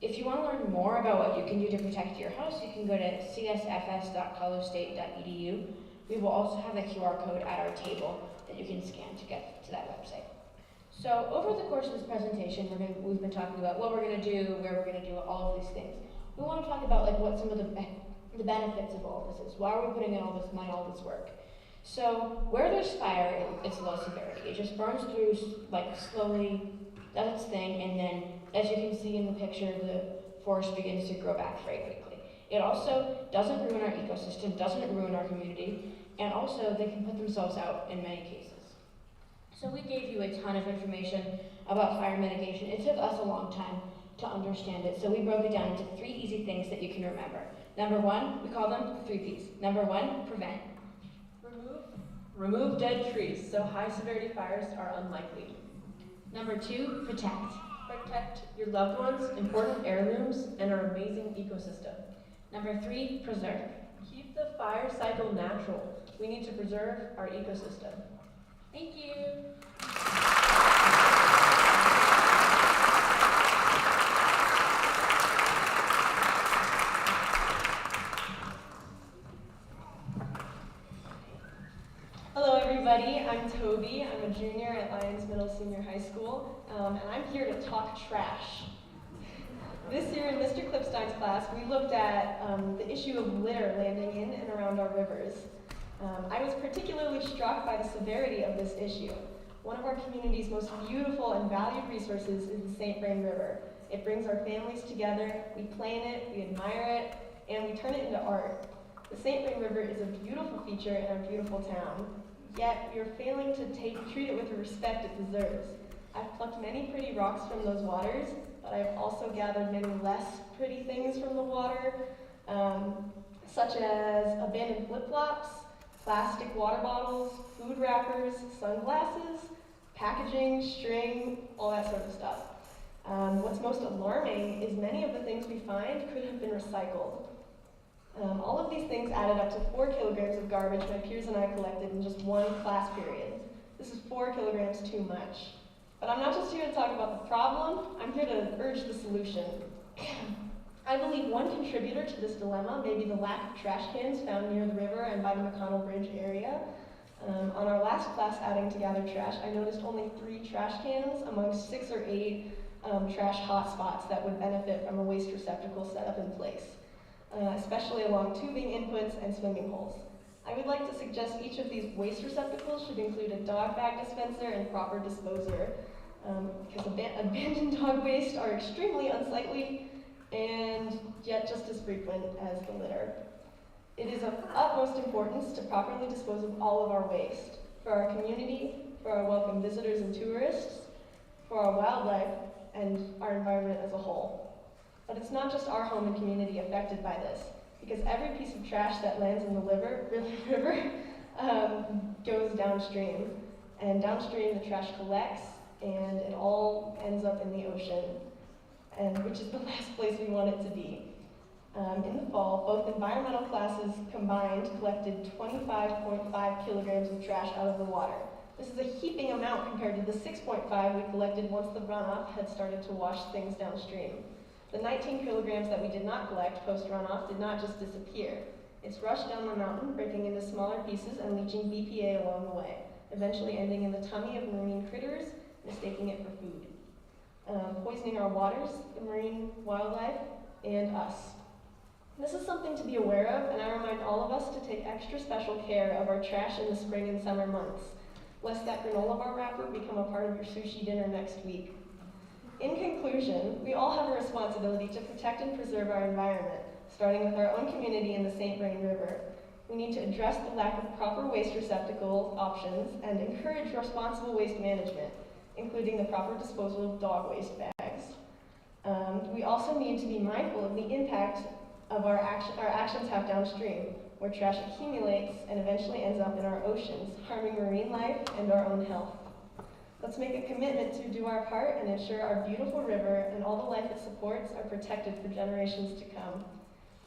If you want to learn more about what you can do to protect your house, you can go to csfs.colorstate.edu. We will also have a QR code at our table that you can scan to get to that website. So over the course of this presentation, we've been talking about what we're going to do, where we're going to do all of these things. We want to talk about like what some of the benefits of all this is. Why are we putting in all this money, all this work? So where there's fire, it's low severity. It just burns through like slowly, does its thing, and then as you can see in the picture, the forest begins to grow back very quickly. It also doesn't ruin our ecosystem, doesn't ruin our community, and also they can put themselves out in many cases. So we gave you a ton of information about fire mitigation. It took us a long time to understand it, so we broke it down into 3 easy things that you can remember. Number 1, we call them 3 Ps. Number 1, prevent. Remove dead trees, so high severity fires are unlikely. Number 2, protect. Protect your loved ones, important heirlooms, and our amazing ecosystem. Number 3, preserve. Keep the fire cycle natural. We need to preserve our ecosystem. Thank you. Hello everybody, I'm Toby. I'm a junior at Lyons Middle Senior High School, and I'm here to talk trash. This year in Mr. Clipstein's class, we looked at the issue of litter landing in and around our rivers. I was particularly struck by the severity of this issue. One of our community's most beautiful and valued resources is the St. Vrain River. It brings our families together, we play in it, we admire it, and we turn it into art. The St. Vrain River is a beautiful feature in our beautiful town, yet we are failing to treat it with the respect it deserves. I've plucked many pretty rocks from those waters, but I've also gathered many less pretty things from the water, such as abandoned flip-flops, plastic water bottles, food wrappers, sunglasses, packaging, string, all that sort of stuff. What's most alarming is many of the things we find could have been recycled. All of these things added up to 4 kilograms of garbage my peers and I collected in just 1 class period. This is 4 kilograms too much. But I'm not just here to talk about the problem, I'm here to urge the solution. I believe one contributor to this dilemma may be the lack of trash cans found near the river and by the McConnell Bridge area. On our last class outing to gather trash, I noticed only 3 trash cans amongst 6 or 8 trash hotspots that would benefit from a waste receptacle set up in place, especially along tubing inputs and swimming holes. I would like to suggest each of these waste receptacles should include a dog bag dispenser and proper disposer, because abandoned dog waste are extremely unsightly and yet just as frequent as the litter. It is of utmost importance to properly dispose of all of our waste, for our community, for our welcome visitors and tourists, for our wildlife, and our environment as a whole. But it's not just our home and community affected by this, because every piece of trash that lands in the river goes downstream. And downstream the trash collects and it all ends up in the ocean, and which is the last place we want it to be. In the fall, both environmental classes combined collected 25.5 kilograms of trash out of the water. This is a heaping amount compared to the 6.5 we collected once the runoff had started to wash things downstream. The 19 kilograms that we did not collect post-runoff did not just disappear. It's rushed down the mountain, breaking into smaller pieces and leaching BPA along the way, eventually ending in the tummy of marine critters, mistaking it for food, poisoning our waters, the marine wildlife, and us. This is something to be aware of, and I remind all of us to take extra special care of our trash in the spring and summer months, lest that granola bar wrapper become a part of your sushi dinner next week. In conclusion, we all have a responsibility to protect and preserve our environment, starting with our own community in the St. Vrain River. We need to address the lack of proper waste receptacle options and encourage responsible waste management, including the proper disposal of dog waste bags. We also need to be mindful of the impact of our actions have downstream, where trash accumulates and eventually ends up in our oceans, harming marine life and our own health. Let's make a commitment to do our part and ensure our beautiful river and all the life it supports are protected for generations to come.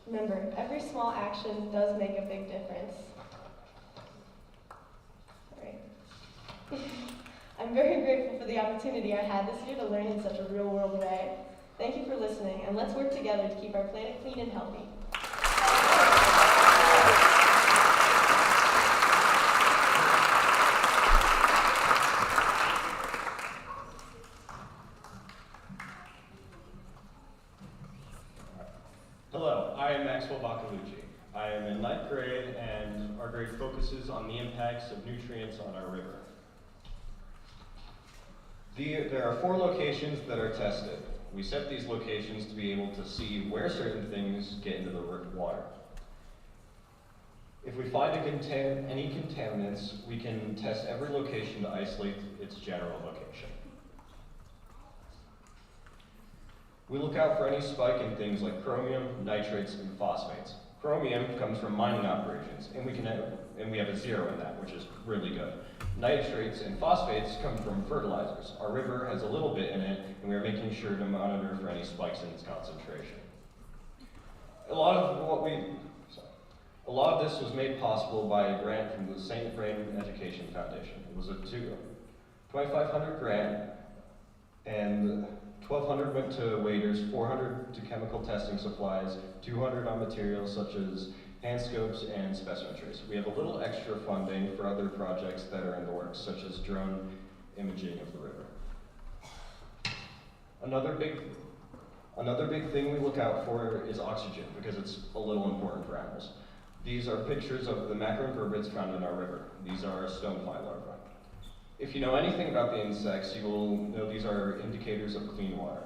Remember, every small action does make a big difference. All right. I'm very grateful for the opportunity I had this year to learn in such a real-world way. Thank you for listening, and let's work together to keep our planet clean and healthy. Hello, I am Maxwell Baccalucci. I am in 9th grade, and our grade focuses on the impacts of nutrients on our river. There are 4 locations that are tested. We set these locations to be able to see where certain things get into the water. If we find any contaminants, we can test every location to isolate its general location. We look out for any spike in things like chromium, nitrates, and phosphates. Chromium comes from mining operations, and we have a 0 in that, which is really good. Nitrates and phosphates come from fertilizers. Our river has a little bit in it, and we are making sure to monitor for any spikes in its concentration. A lot of this was made possible by a grant from the St. Vrain Education Foundation. It was a $2,500 grant, and $1,200 went to waders, $400 to chemical testing supplies, $200 on materials such as hand scopes and specimen trays. We have a little extra funding for other projects that are in the works, such as drone imaging of the river. Another big thing we look out for is oxygen, because it's a little important for animals. These are pictures of the macroinvertebrates found in our river. These are stonefly larvae. If you know anything about the insects, you will know these are indicators of clean water.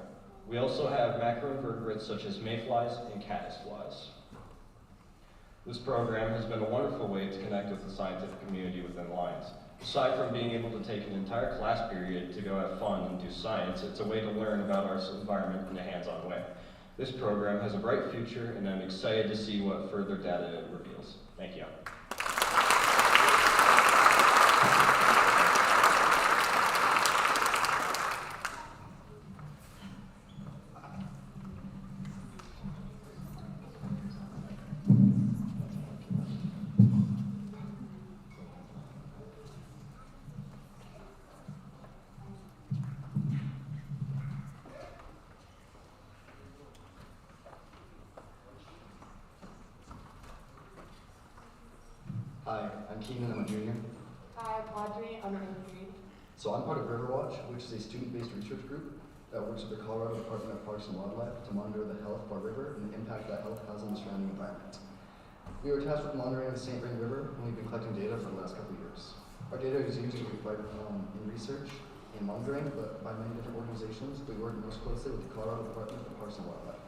We also have macroinvertebrates such as mayflies and caddisflies. This program has been a wonderful way to connect with the scientific community within Lions. Aside from being able to take an entire class period to go have fun and do science, it's a way to learn about our environment in a hands-on way. This program has a bright future, and I'm excited to see what further data it reveals. Thank you. Hi, I'm Keenan, I'm a junior. Hi, I'm Audrey, I'm in 8th grade. So I'm part of Riverwatch, which is a student-based research group that works with the Colorado Department of Parks and Wildlife to monitor the health of our river and the impact that health has on the surrounding environment. We were tasked with monitoring the St. Vrain River, and we've been collecting data for the last couple of years. Our data is used to provide in research and monitoring, but by many different organizations, we work most closely with the Colorado Department of Parks and Wildlife.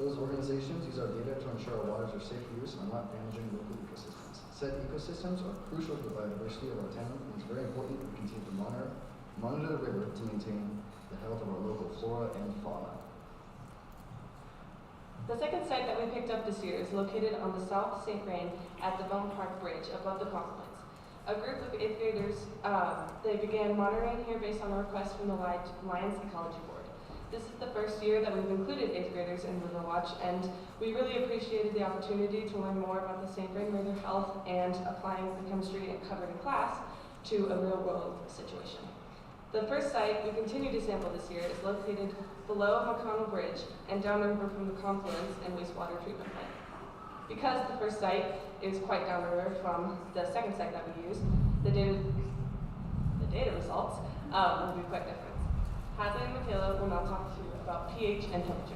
Those organizations use our data to ensure our waters are safe for use and are not damaging local ecosystems. Said ecosystems are crucial to the biodiversity of our town, and it's very important that we continue to monitor the river to maintain the health of our local flora and fauna. The second site that we picked up this year is located on the South St. Vrain at the Bone Park Bridge above the Confluence. A group of 8th graders, they began monitoring here based on a request from the Lions Ecology Board. This is the first year that we've included 8th graders in Riverwatch, and we really appreciated the opportunity to learn more about the St. Vrain River health and applying the chemistry covered in class to a real-world situation. The first site we continue to sample this year is located below McConnell Bridge and downriver from the Confluence and wastewater treatment plant. Because the first site is quite downriver from the second site that we used, the data results will be quite different. Hadley and Michaela will now talk to you about pH and temperature.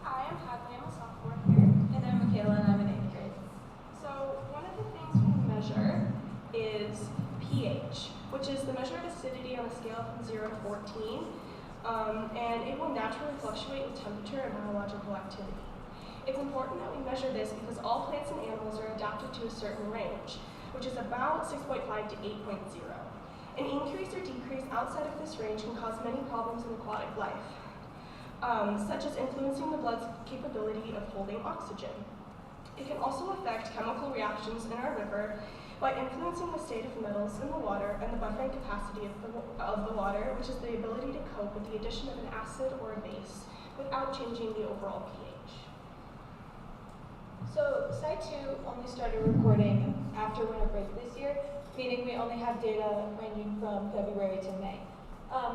Hi, I'm Hadley, I'm a sophomore here. And I'm Michaela, and I'm in 8th grade. So one of the things we measure is pH, which is the measured acidity on a scale from 0 to 14, and it will naturally fluctuate with temperature and biological activity. It's important that we measure this because all plants and animals are adapted to a certain range, which is about 6.5 to 8.0. An increase or decrease outside of this range can cause many problems in aquatic life, such as influencing the blood's capability of holding oxygen. It can also affect chemical reactions in our river by influencing the state of metals in the water and the buffering capacity of the water, which is the ability to cope with the addition of an acid or a base without changing the overall pH. So Site 2 only started recording after winter break this year, meaning we only have data ranging from February to May.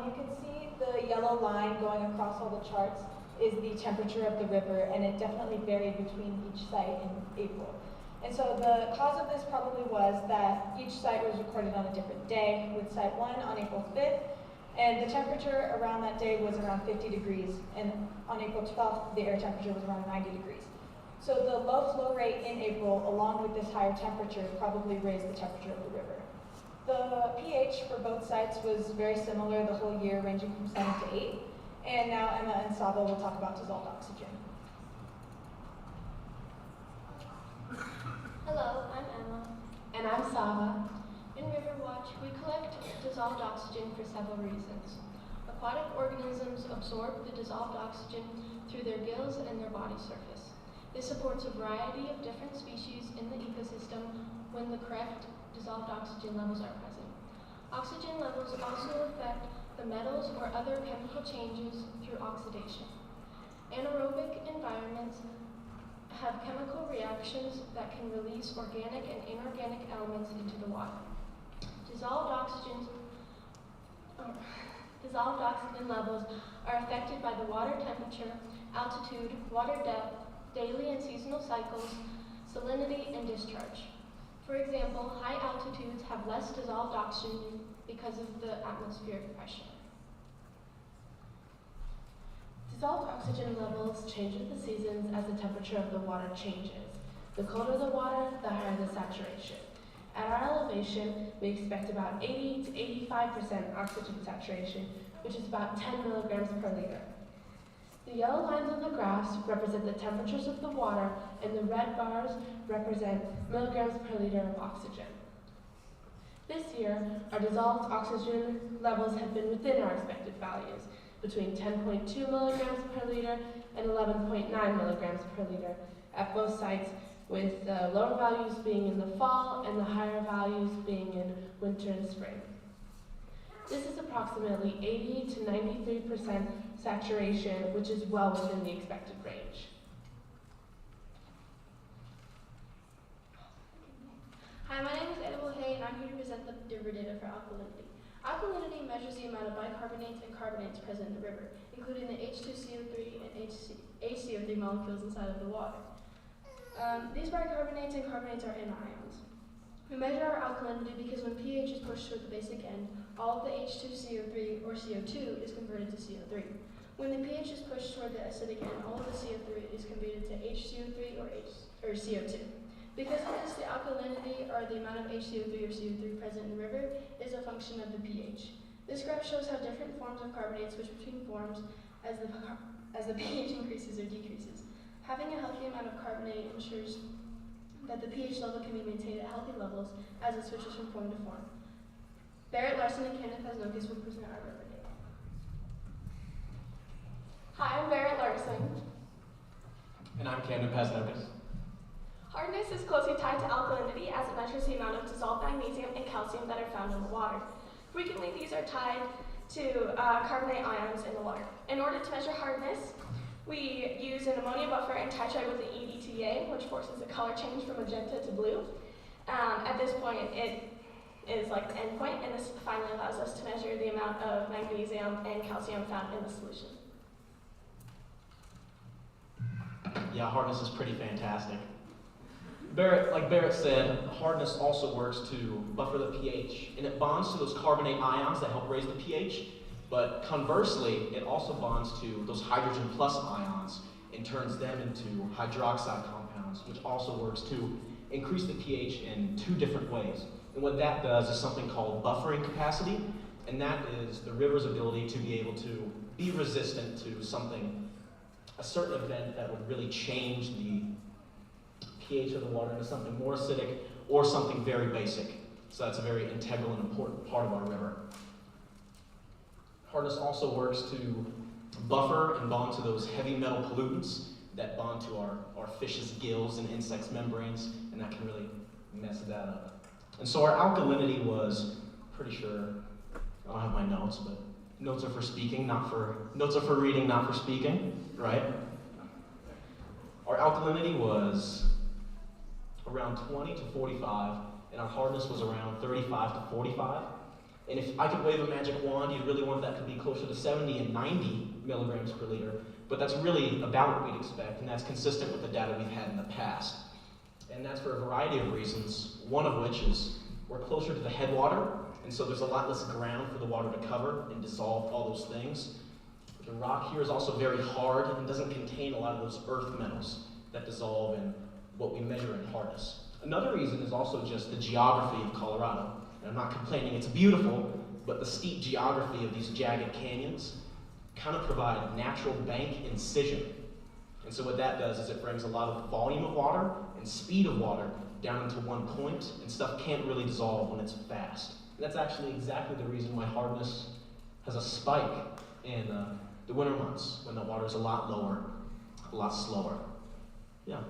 You can see the yellow line going across all the charts is the temperature of the river, and it definitely varied between each site in April. And so the cause of this probably was that each site was recorded on a different day, with Site 1 on April 5th, and the temperature around that day was around 50 degrees, and on April 12th, the air temperature was around 90 degrees. So the low flow rate in April, along with this higher temperature, probably raised the temperature of the river. The pH for both sites was very similar the whole year, ranging from 7 to 8, and now Emma and Saba will talk about dissolved oxygen. Hello, I'm Emma. And I'm Saba. In Riverwatch, we collect dissolved oxygen for several reasons. Aquatic organisms absorb the dissolved oxygen through their gills and their body surface. This supports a variety of different species in the ecosystem when the correct dissolved oxygen levels are present. Oxygen levels also affect the metals or other chemical changes through oxidation. Anaerobic environments have chemical reactions that can release organic and inorganic elements into the water. Dissolved oxygen levels are affected by the water temperature, altitude, water depth, daily and seasonal cycles, salinity, and discharge. For example, high altitudes have less dissolved oxygen because of the atmospheric pressure. Dissolved oxygen levels change with the seasons as the temperature of the water changes. The colder the water, the higher the saturation. At our elevation, we expect about 80 to 85% oxygen saturation, which is about 10 milligrams per liter. The yellow lines on the graphs represent the temperatures of the water, and the red bars represent milligrams per liter of oxygen. This year, our dissolved oxygen levels have been within our expected values, between 10.2 milligrams per liter and 11.9 milligrams per liter at both sites, with the lower values being in the fall and the higher values being in winter and spring. This is approximately 80 to 93% saturation, which is well within the expected range. Hi, my name is Annabelle Hay, and I'm here to present the river data for alkalinity. Alkalinity measures the amount of bicarbonates and carbonates present in the river, including the H2CO3 and HCO3 molecules inside of the water. These bicarbonates and carbonates are anions. We measure our alkalinity because when pH is pushed toward the basic end, all of the H2CO3 or CO2 is converted to CO3. When the pH is pushed toward the acidic end, all of the CO3 is converted to HCO3 or CO2. Because of this, the alkalinity, or the amount of HCO3 or CO3 present in the river, is a function of the pH. This graph shows how different forms of carbonates switch between forms as the pH increases or decreases. Having a healthy amount of carbonate ensures that the pH level can be maintained at healthy levels as it switches from form to form. Barrett Larson and Kenneth Hasnokis will present our river data. Hi, I'm Barrett Larson. And I'm Camden Pasnokis. Hardness is closely tied to alkalinity as it measures the amount of dissolved magnesium and calcium that are found in the water. Frequently, these are tied to carbonate ions in the water. In order to measure hardness, we use an ammonia buffer and titrate with an EDTA, which forces a color change from magenta to blue. At this point, it is like the end point, and this finally allows us to measure the amount of magnesium and calcium found in the solution. Yeah, hardness is pretty fantastic. Like Barrett said, hardness also works to buffer the pH, and it bonds to those carbonate ions that help raise the pH, but conversely, it also bonds to those hydrogen plus ions and turns them into hydroxide compounds, which also works to increase the pH in two different ways. And what that does is something called buffering capacity, and that is the river's ability to be able to be resistant to something, a certain event that would really change the pH of the water into something more acidic or something very basic. So that's a very integral and important part of our river. Hardness also works to buffer and bond to those heavy metal pollutants that bond to our fish's gills and insects' membranes, and that can really mess that up. And so our alkalinity was, pretty sure, I don't have my notes, but notes are for speaking, notes are for reading, not for speaking, right? Our alkalinity was around 20 to 45, and our hardness was around 35 to 45. And if I could wave a magic wand, you'd really want that to be closer to 70 and 90 milligrams per liter, but that's really about what we'd expect, and that's consistent with the data we've had in the past. And that's for a variety of reasons, one of which is we're closer to the headwater, and so there's a lot less ground for the water to cover and dissolve all those things. The rock here is also very hard and doesn't contain a lot of those earth metals that dissolve in what we measure in hardness. Another reason is also just the geography of Colorado. And I'm not complaining, it's beautiful, but the steep geography of these jagged canyons kind of provide natural bank incision. And so what that does is it brings a lot of volume of water and speed of water down into one point, and stuff can't really dissolve when it's fast. And that's actually exactly the reason why hardness has a spike in the winter months, when the water is a lot lower, a lot slower. Yeah.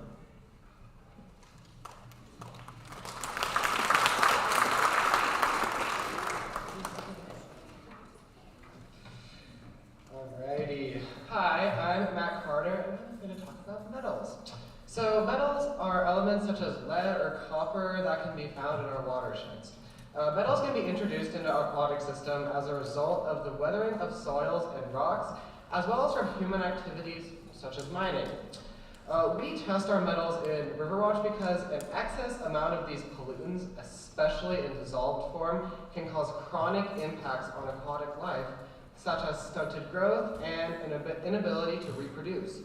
Alrighty. Hi, I'm Matt Carter, and I'm going to talk about metals. So metals are elements such as lead or copper that can be found in our watersheds. Metals can be introduced into our aquatic system as a result of the weathering of soils and rocks, as well as from human activities such as mining. We test our metals in Riverwatch because an excess amount of these pollutants, especially in dissolved form, can cause chronic impacts on aquatic life, such as stunted growth and an inability to reproduce.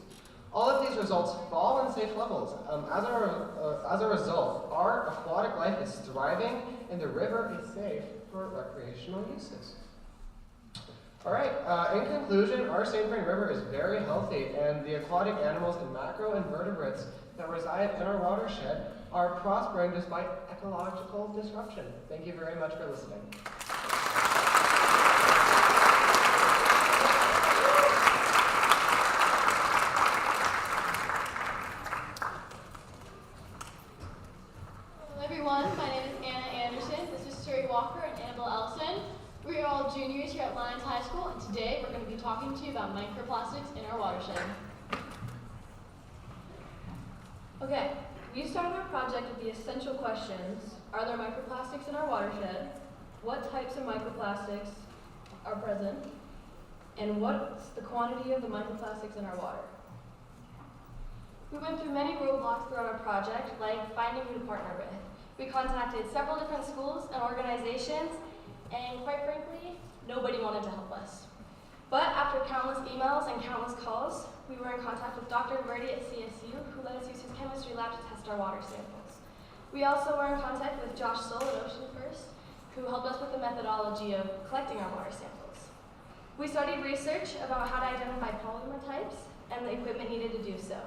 All of these results fall in safe levels. As a result, our aquatic life is thriving and the river is safe for recreational uses. All right, in conclusion, our St. Vrain River is very healthy, and the aquatic animals and macroinvertebrates that reside in our watershed are prospering despite ecological disruption. Thank you very much for listening. We are all juniors here at Lyons High School, and today we're going to be talking to you about microplastics in our watershed. Okay, we started our project with the essential questions. Are there microplastics in our watershed? What types of microplastics are present? And what's the quantity of the microplastics in our water? We went through many roadblocks throughout our project, like finding who to partner with. We contacted several different schools and organizations, and quite frankly, nobody wanted to help us. But after countless emails and countless calls, we were in contact with Dr. Verdi at CSU, who let us use his chemistry lab to test our water samples. We also were in contact with Josh Soul at Ocean First, who helped us with the methodology of collecting our water samples. We studied research about how to identify polymer types and the equipment needed to do so.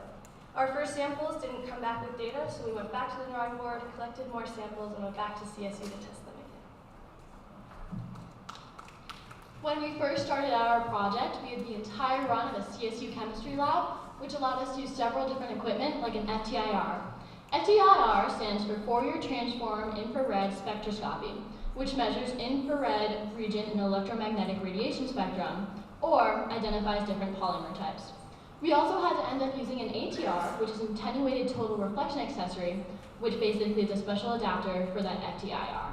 Our first samples didn't come back with data, so we went back to the drawing board, collected more samples, and went back to CSU to test them. When we first started out our project, we had the entire run of a CSU chemistry lab, which allowed us to use several different equipment, like an FTIR. FTIR stands for Fourier Transform Infrared Spectroscopy, which measures infrared region in electromagnetic radiation spectrum, or identifies different polymer types. We also had to end up using an ATR, which is an attenuated total reflection accessory, which basically is a special adapter for that FTIR.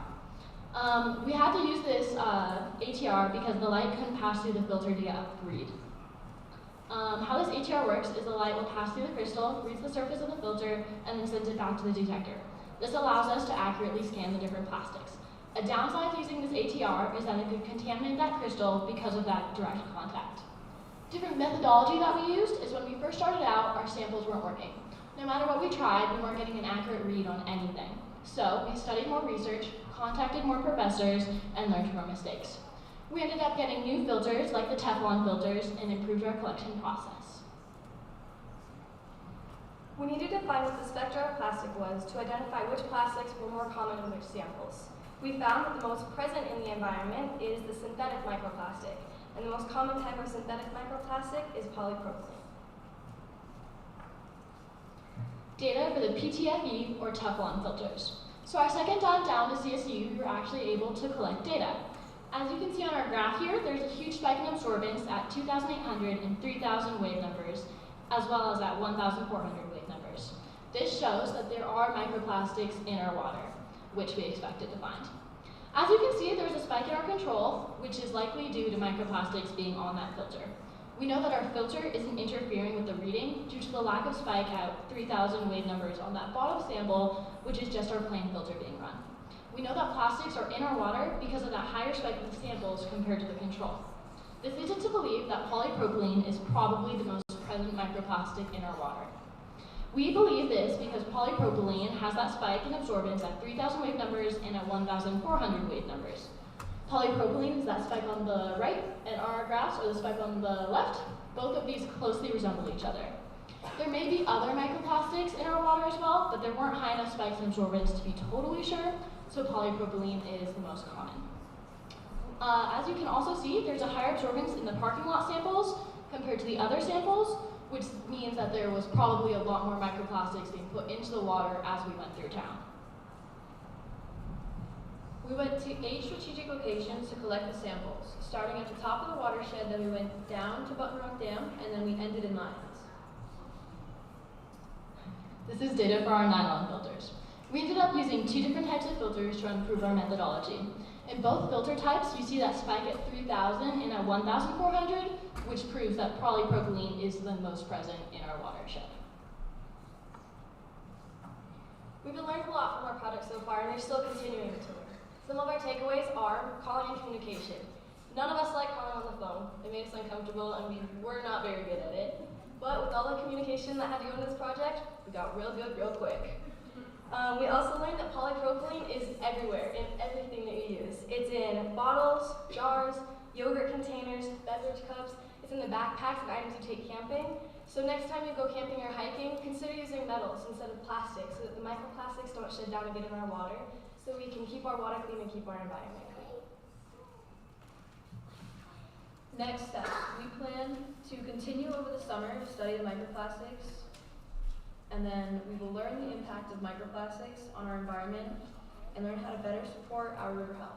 We had to use this ATR because the light couldn't pass through the filter to get a read. How this ATR works is the light will pass through the crystal, reads the surface of the filter, and then sends it back to the detector. This allows us to accurately scan the different plastics. A downside to using this ATR is that it could contaminate that crystal because of that direct contact. Different methodology that we used is when we first started out, our samples weren't working. No matter what we tried, we weren't getting an accurate read on anything. So we studied more research, contacted more professors, and learned from our mistakes. We ended up getting new filters, like the Teflon filters, and improved our collection process. We needed to find what the spectra of plastic was to identify which plastics were more common in which samples. We found that the most present in the environment is the synthetic microplastic, and the most common type of synthetic microplastic is polypropylene. data for the PTFE or Teflon filters. So our second time down to CSU, we were actually able to collect data. As you can see on our graph here, there's a huge spike in absorbance at 2,800 and 3,000 wave numbers, as well as at 1,400 wave numbers. This shows that there are microplastics in our water, which we expected to find. As you can see, there's a spike in our control, which is likely due to microplastics being on that filter. We know that our filter isn't interfering with the reading due to the lack of spike at 3,000 wave numbers on that bottom sample, which is just our plain filter being run. We know that plastics are in our water because of that higher spike of the samples compared to the control. This leads us to believe that polypropylene is probably the most present microplastic in our water. We believe this because polypropylene has that spike in absorbance at 3,000 wave numbers and at 1,400 wave numbers. Polypropylene is that spike on the right, and our graphs are the spike on the left. Both of these closely resemble each other. There may be other microplastics in our water as well, but there weren't high enough spikes in absorbance to be totally sure, so polypropylene is the most common. As you can also see, there's a higher absorbance in the parking lot samples compared to the other samples, which means that there was probably a lot more microplastics being put into the water as we went through town. We went to 8 strategic locations to collect the samples, starting at the top of the watershed, then we went down to Button Rock Dam, and then we ended in Lyons. This is data for our nylon filters. We ended up using 2 different types of filters to improve our methodology. In both filter types, you see that spike at 3,000 and at 1,400, which proves that polypropylene is the most present in our watershed. We've been learning a lot from our project so far, and we're still continuing to learn. Some of our takeaways are calling and communication. None of us like calling on the phone. It made us uncomfortable, and we were not very good at it. But with all the communication that had to go into this project, we got real good real quick. We also learned that polypropylene is everywhere in everything that you use. It's in bottles, jars, yogurt containers, beverage cups. It's in the backpacks and items you take camping. So next time you go camping or hiking, consider using metals instead of plastic so that the microplastics don't shed down and get in our water, so we can keep our water clean and keep our environment clean. Next steps, we plan to continue over the summer to study the microplastics, and then we will learn the impact of microplastics on our environment and learn how to better support our river health.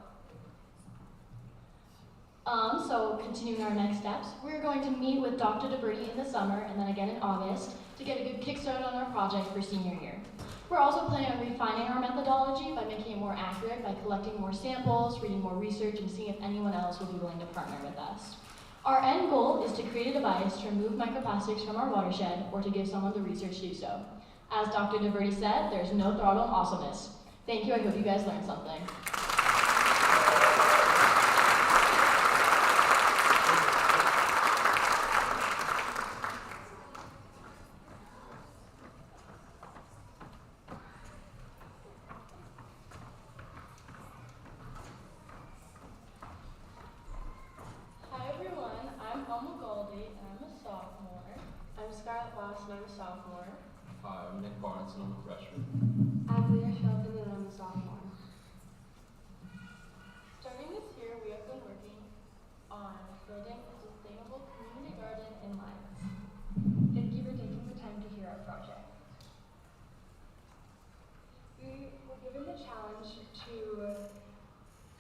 So continuing our next steps, we're going to meet with Dr. DeBerti in the summer and then again in August to get a good kickstart on our project for senior year. We're also planning on refining our methodology by making it more accurate by collecting more samples, reading more research, and seeing if anyone else will be willing to partner with us. Our end goal is to create a device to remove microplastics from our watershed or to give someone the research to do so. As Dr. DeBerti said, there's no throttle in awesomeness. Thank you, I hope you guys learned something. And I'm a sophomore. Hi, I'm Nick Barnes and I'm a freshman. I'm Leah Shelton and I'm a sophomore. Starting this year, we have been working on building a sustainable community garden in Lyons. Thank you for taking the time to hear our project. We were given the challenge to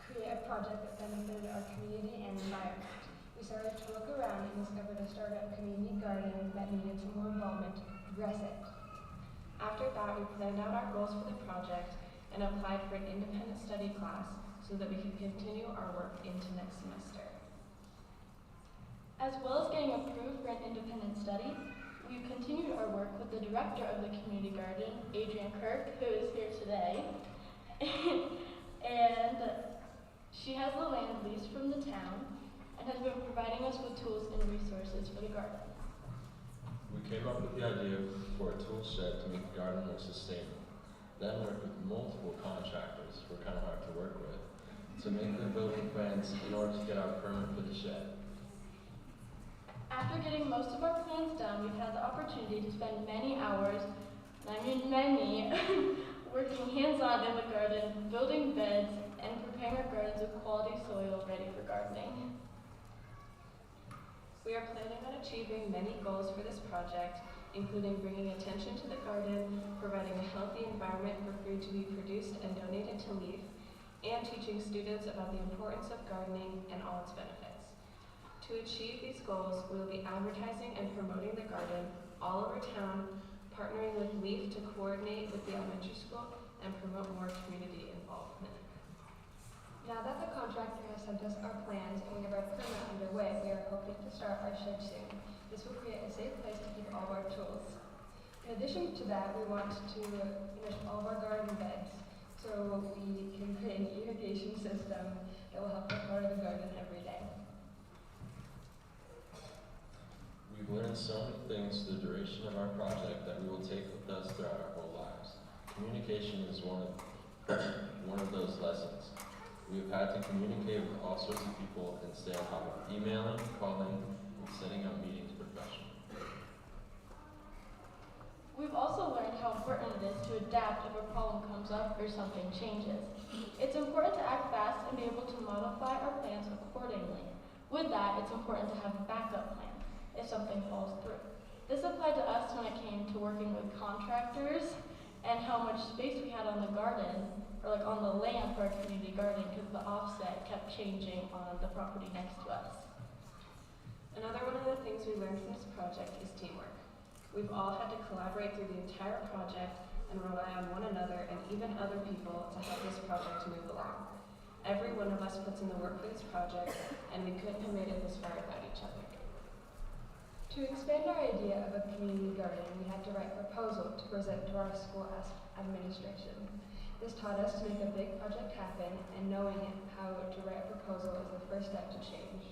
create a project that benefited our community and environment. We started to look around and discovered a startup community garden that needed some more involvement to progress it. After that, we planned out our goals for the project and applied for an independent study class so that we could continue our work into next semester. As well as getting approved for an independent study, we've continued our work with the director of the community garden, Adrienne Kirk, who is here today. And she has the land leased from the town and has been providing us with tools and resources for the garden. We came up with the idea for a tool shed to make the garden more sustainable. Then worked with multiple contractors who were kind of hard to work with to make the building plans in order to get our permit for the shed. After getting most of our plans done, we've had the opportunity to spend many hours, and I mean many, working hands-on in the garden, building beds, and preparing our gardens with quality soil ready for gardening. We are planning on achieving many goals for this project, including bringing attention to the garden, providing a healthy environment for food to be produced and donated to LEAF, and teaching students about the importance of gardening and all its benefits. To achieve these goals, we will be advertising and promoting the garden all over town, partnering with LEAF to coordinate with the elementary school and promote more community involvement. Now that the contractor has sent us our plans and we have our permit underway, we are hoping to start our shed soon. This will create a safe place to keep all of our tools. In addition to that, we want to finish all of our garden beds so we can create an irrigation system that will help us water the garden every day. We've learned so many things through the duration of our project that we will take with us throughout our whole lives. Communication is one of those lessons. We've had to communicate with all sorts of people and stay on top of emailing, calling, and setting up meetings professionally. We've also learned how important it is to adapt if a problem comes up or something changes. It's important to act fast and be able to modify our plans accordingly. With that, it's important to have a backup plan if something falls through. This applied to us when it came to working with contractors and how much space we had on the garden, or like on the land for our community garden, because the offset kept changing on the property next to us. Another one of the things we learned from this project is teamwork. We've all had to collaborate through the entire project and rely on one another and even other people to help this project move along. Every one of us puts in the work for this project, and we couldn't have made it this far without each other. To expand our idea of a community garden, we had to write a proposal to present to our school administration. This taught us to make a big project happen, and knowing how to write a proposal is the first step to change.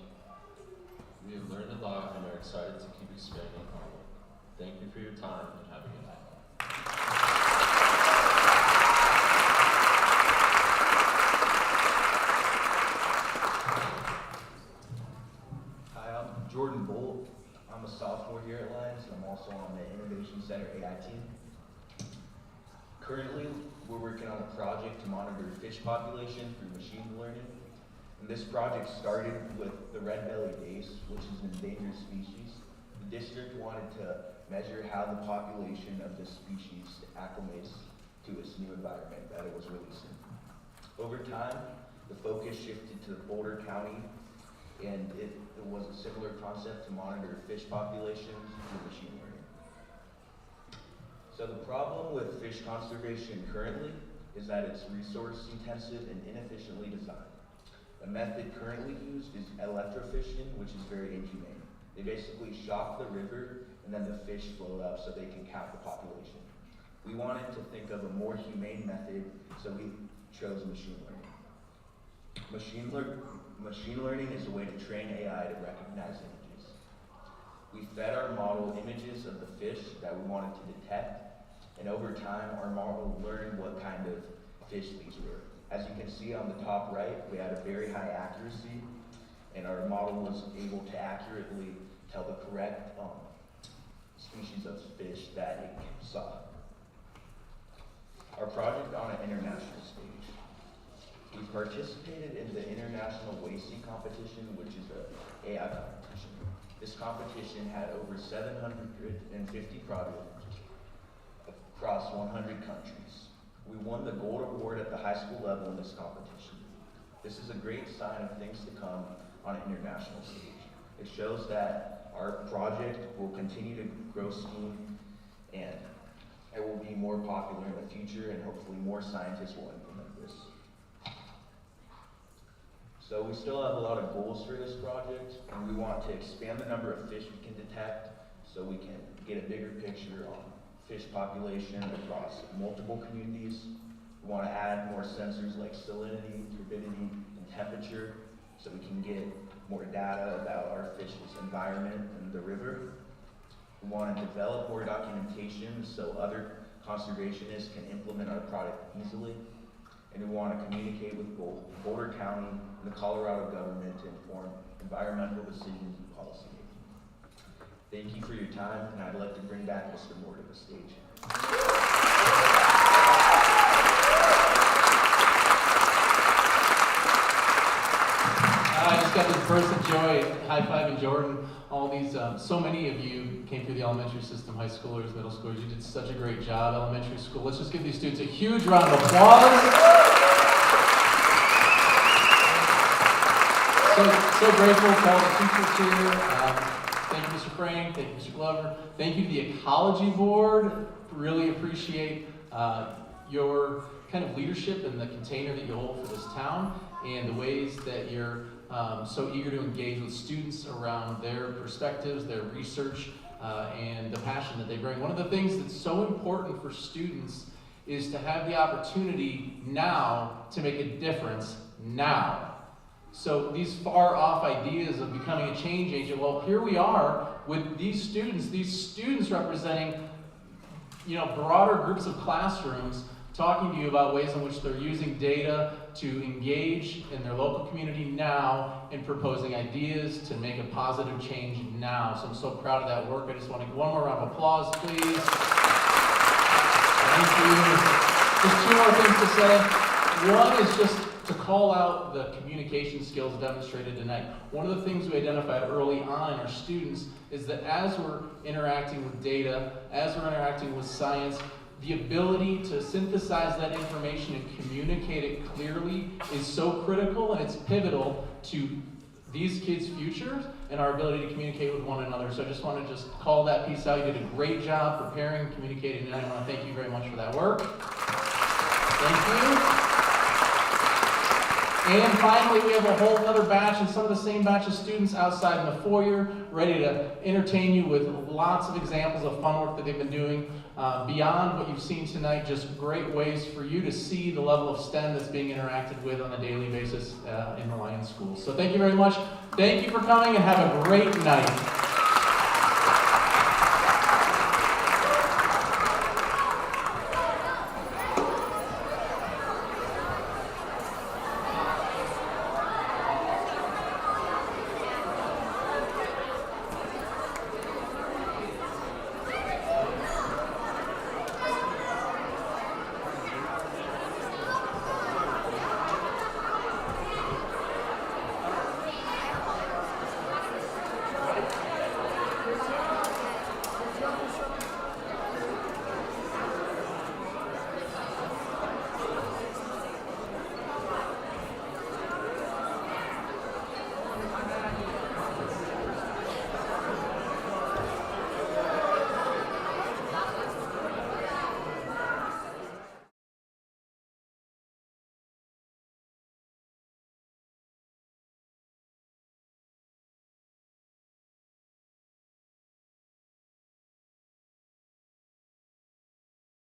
We have learned a lot and are excited to keep expanding our work. Thank you for your time and have a good night. Hi, I'm Jordan Bolt. I'm a sophomore here at Lions, and I'm also on the Innovation Center AI team. Currently, we're working on a project to monitor fish population through machine learning. And this project started with the red-bellied dace, which is an endangered species. The district wanted to measure how the population of this species acclimates to its new environment that it was releasing. Over time, the focus shifted to Boulder County, and it was a similar concept to monitor fish populations through machine learning. So the problem with fish conservation currently is that it's resource intensive and inefficiently designed. The method currently used is electrofishing, which is very inhumane. They basically shock the river and then the fish float up so they can count the population. We wanted to think of a more humane method, so we chose machine learning. Machine learning is a way to train AI to recognize images. We fed our model images of the fish that we wanted to detect, and over time, our model learned what kind of fish these were. As you can see on the top right, we had a very high accuracy, and our model was able to accurately tell the correct species of fish that it saw. Our project on an international stage. We participated in the International Wasting Competition, which is an AI competition. This competition had over 750 projects across 100 countries. We won the gold award at the high school level in this competition. This is a great sign of things to come on an international stage. It shows that our project will continue to grow steam and it will be more popular in the future, and hopefully more scientists will implement this. So we still have a lot of goals for this project, and we want to expand the number of fish we can detect so we can get a bigger picture on fish population across multiple communities. We want to add more sensors like salinity, turbidity, and temperature so we can get more data about our fish's environment in the river. We want to develop more documentation so other conservationists can implement our product easily. And we want to communicate with Boulder County and the Colorado government to inform environmental decisions and policy making. Thank you for your time, and I'd like to bring back Mr. Moore to the stage. I just got this burst of joy, high-fiving Jordan. All these, so many of you came through the elementary system, high schoolers, middle schoolers. You did such a great job, elementary school. Let's just give these students a huge round of applause. So grateful to all the teachers here. Thank you, Mr. Frank. Thank you, Mr. Glover. Thank you to the Ecology Board. Really appreciate your kind of leadership and the container that you hold for this town and the ways that you're so eager to engage with students around their perspectives, their research, and the passion that they bring. One of the things that's so important for students is to have the opportunity now to make a difference now. So these far off ideas of becoming a change agent, well, here we are with these students representing, you know, broader groups of classrooms, talking to you about ways in which they're using data to engage in their local community now and proposing ideas to make a positive change now. So I'm so proud of that work. I just want to give one more round of applause, please. Thank you. Just two more things to say. One is just to call out the communication skills demonstrated tonight. One of the things we identified early on in our students is that as we're interacting with data, as we're interacting with science, the ability to synthesize that information and communicate it clearly is so critical, and it's pivotal to these kids' futures and our ability to communicate with one another. So I just want to call that piece out. You did a great job preparing and communicating, and I want to thank you very much for that work. Thank you. And finally, we have a whole other batch, and some of the same batch of students outside in the foyer, ready to entertain you with lots of examples of fun work that they've been doing. Beyond what you've seen tonight, just great ways for you to see the level of STEM that's being interacted with on a daily basis in the Lions schools. So thank you very much. Thank you for coming, and have a great night.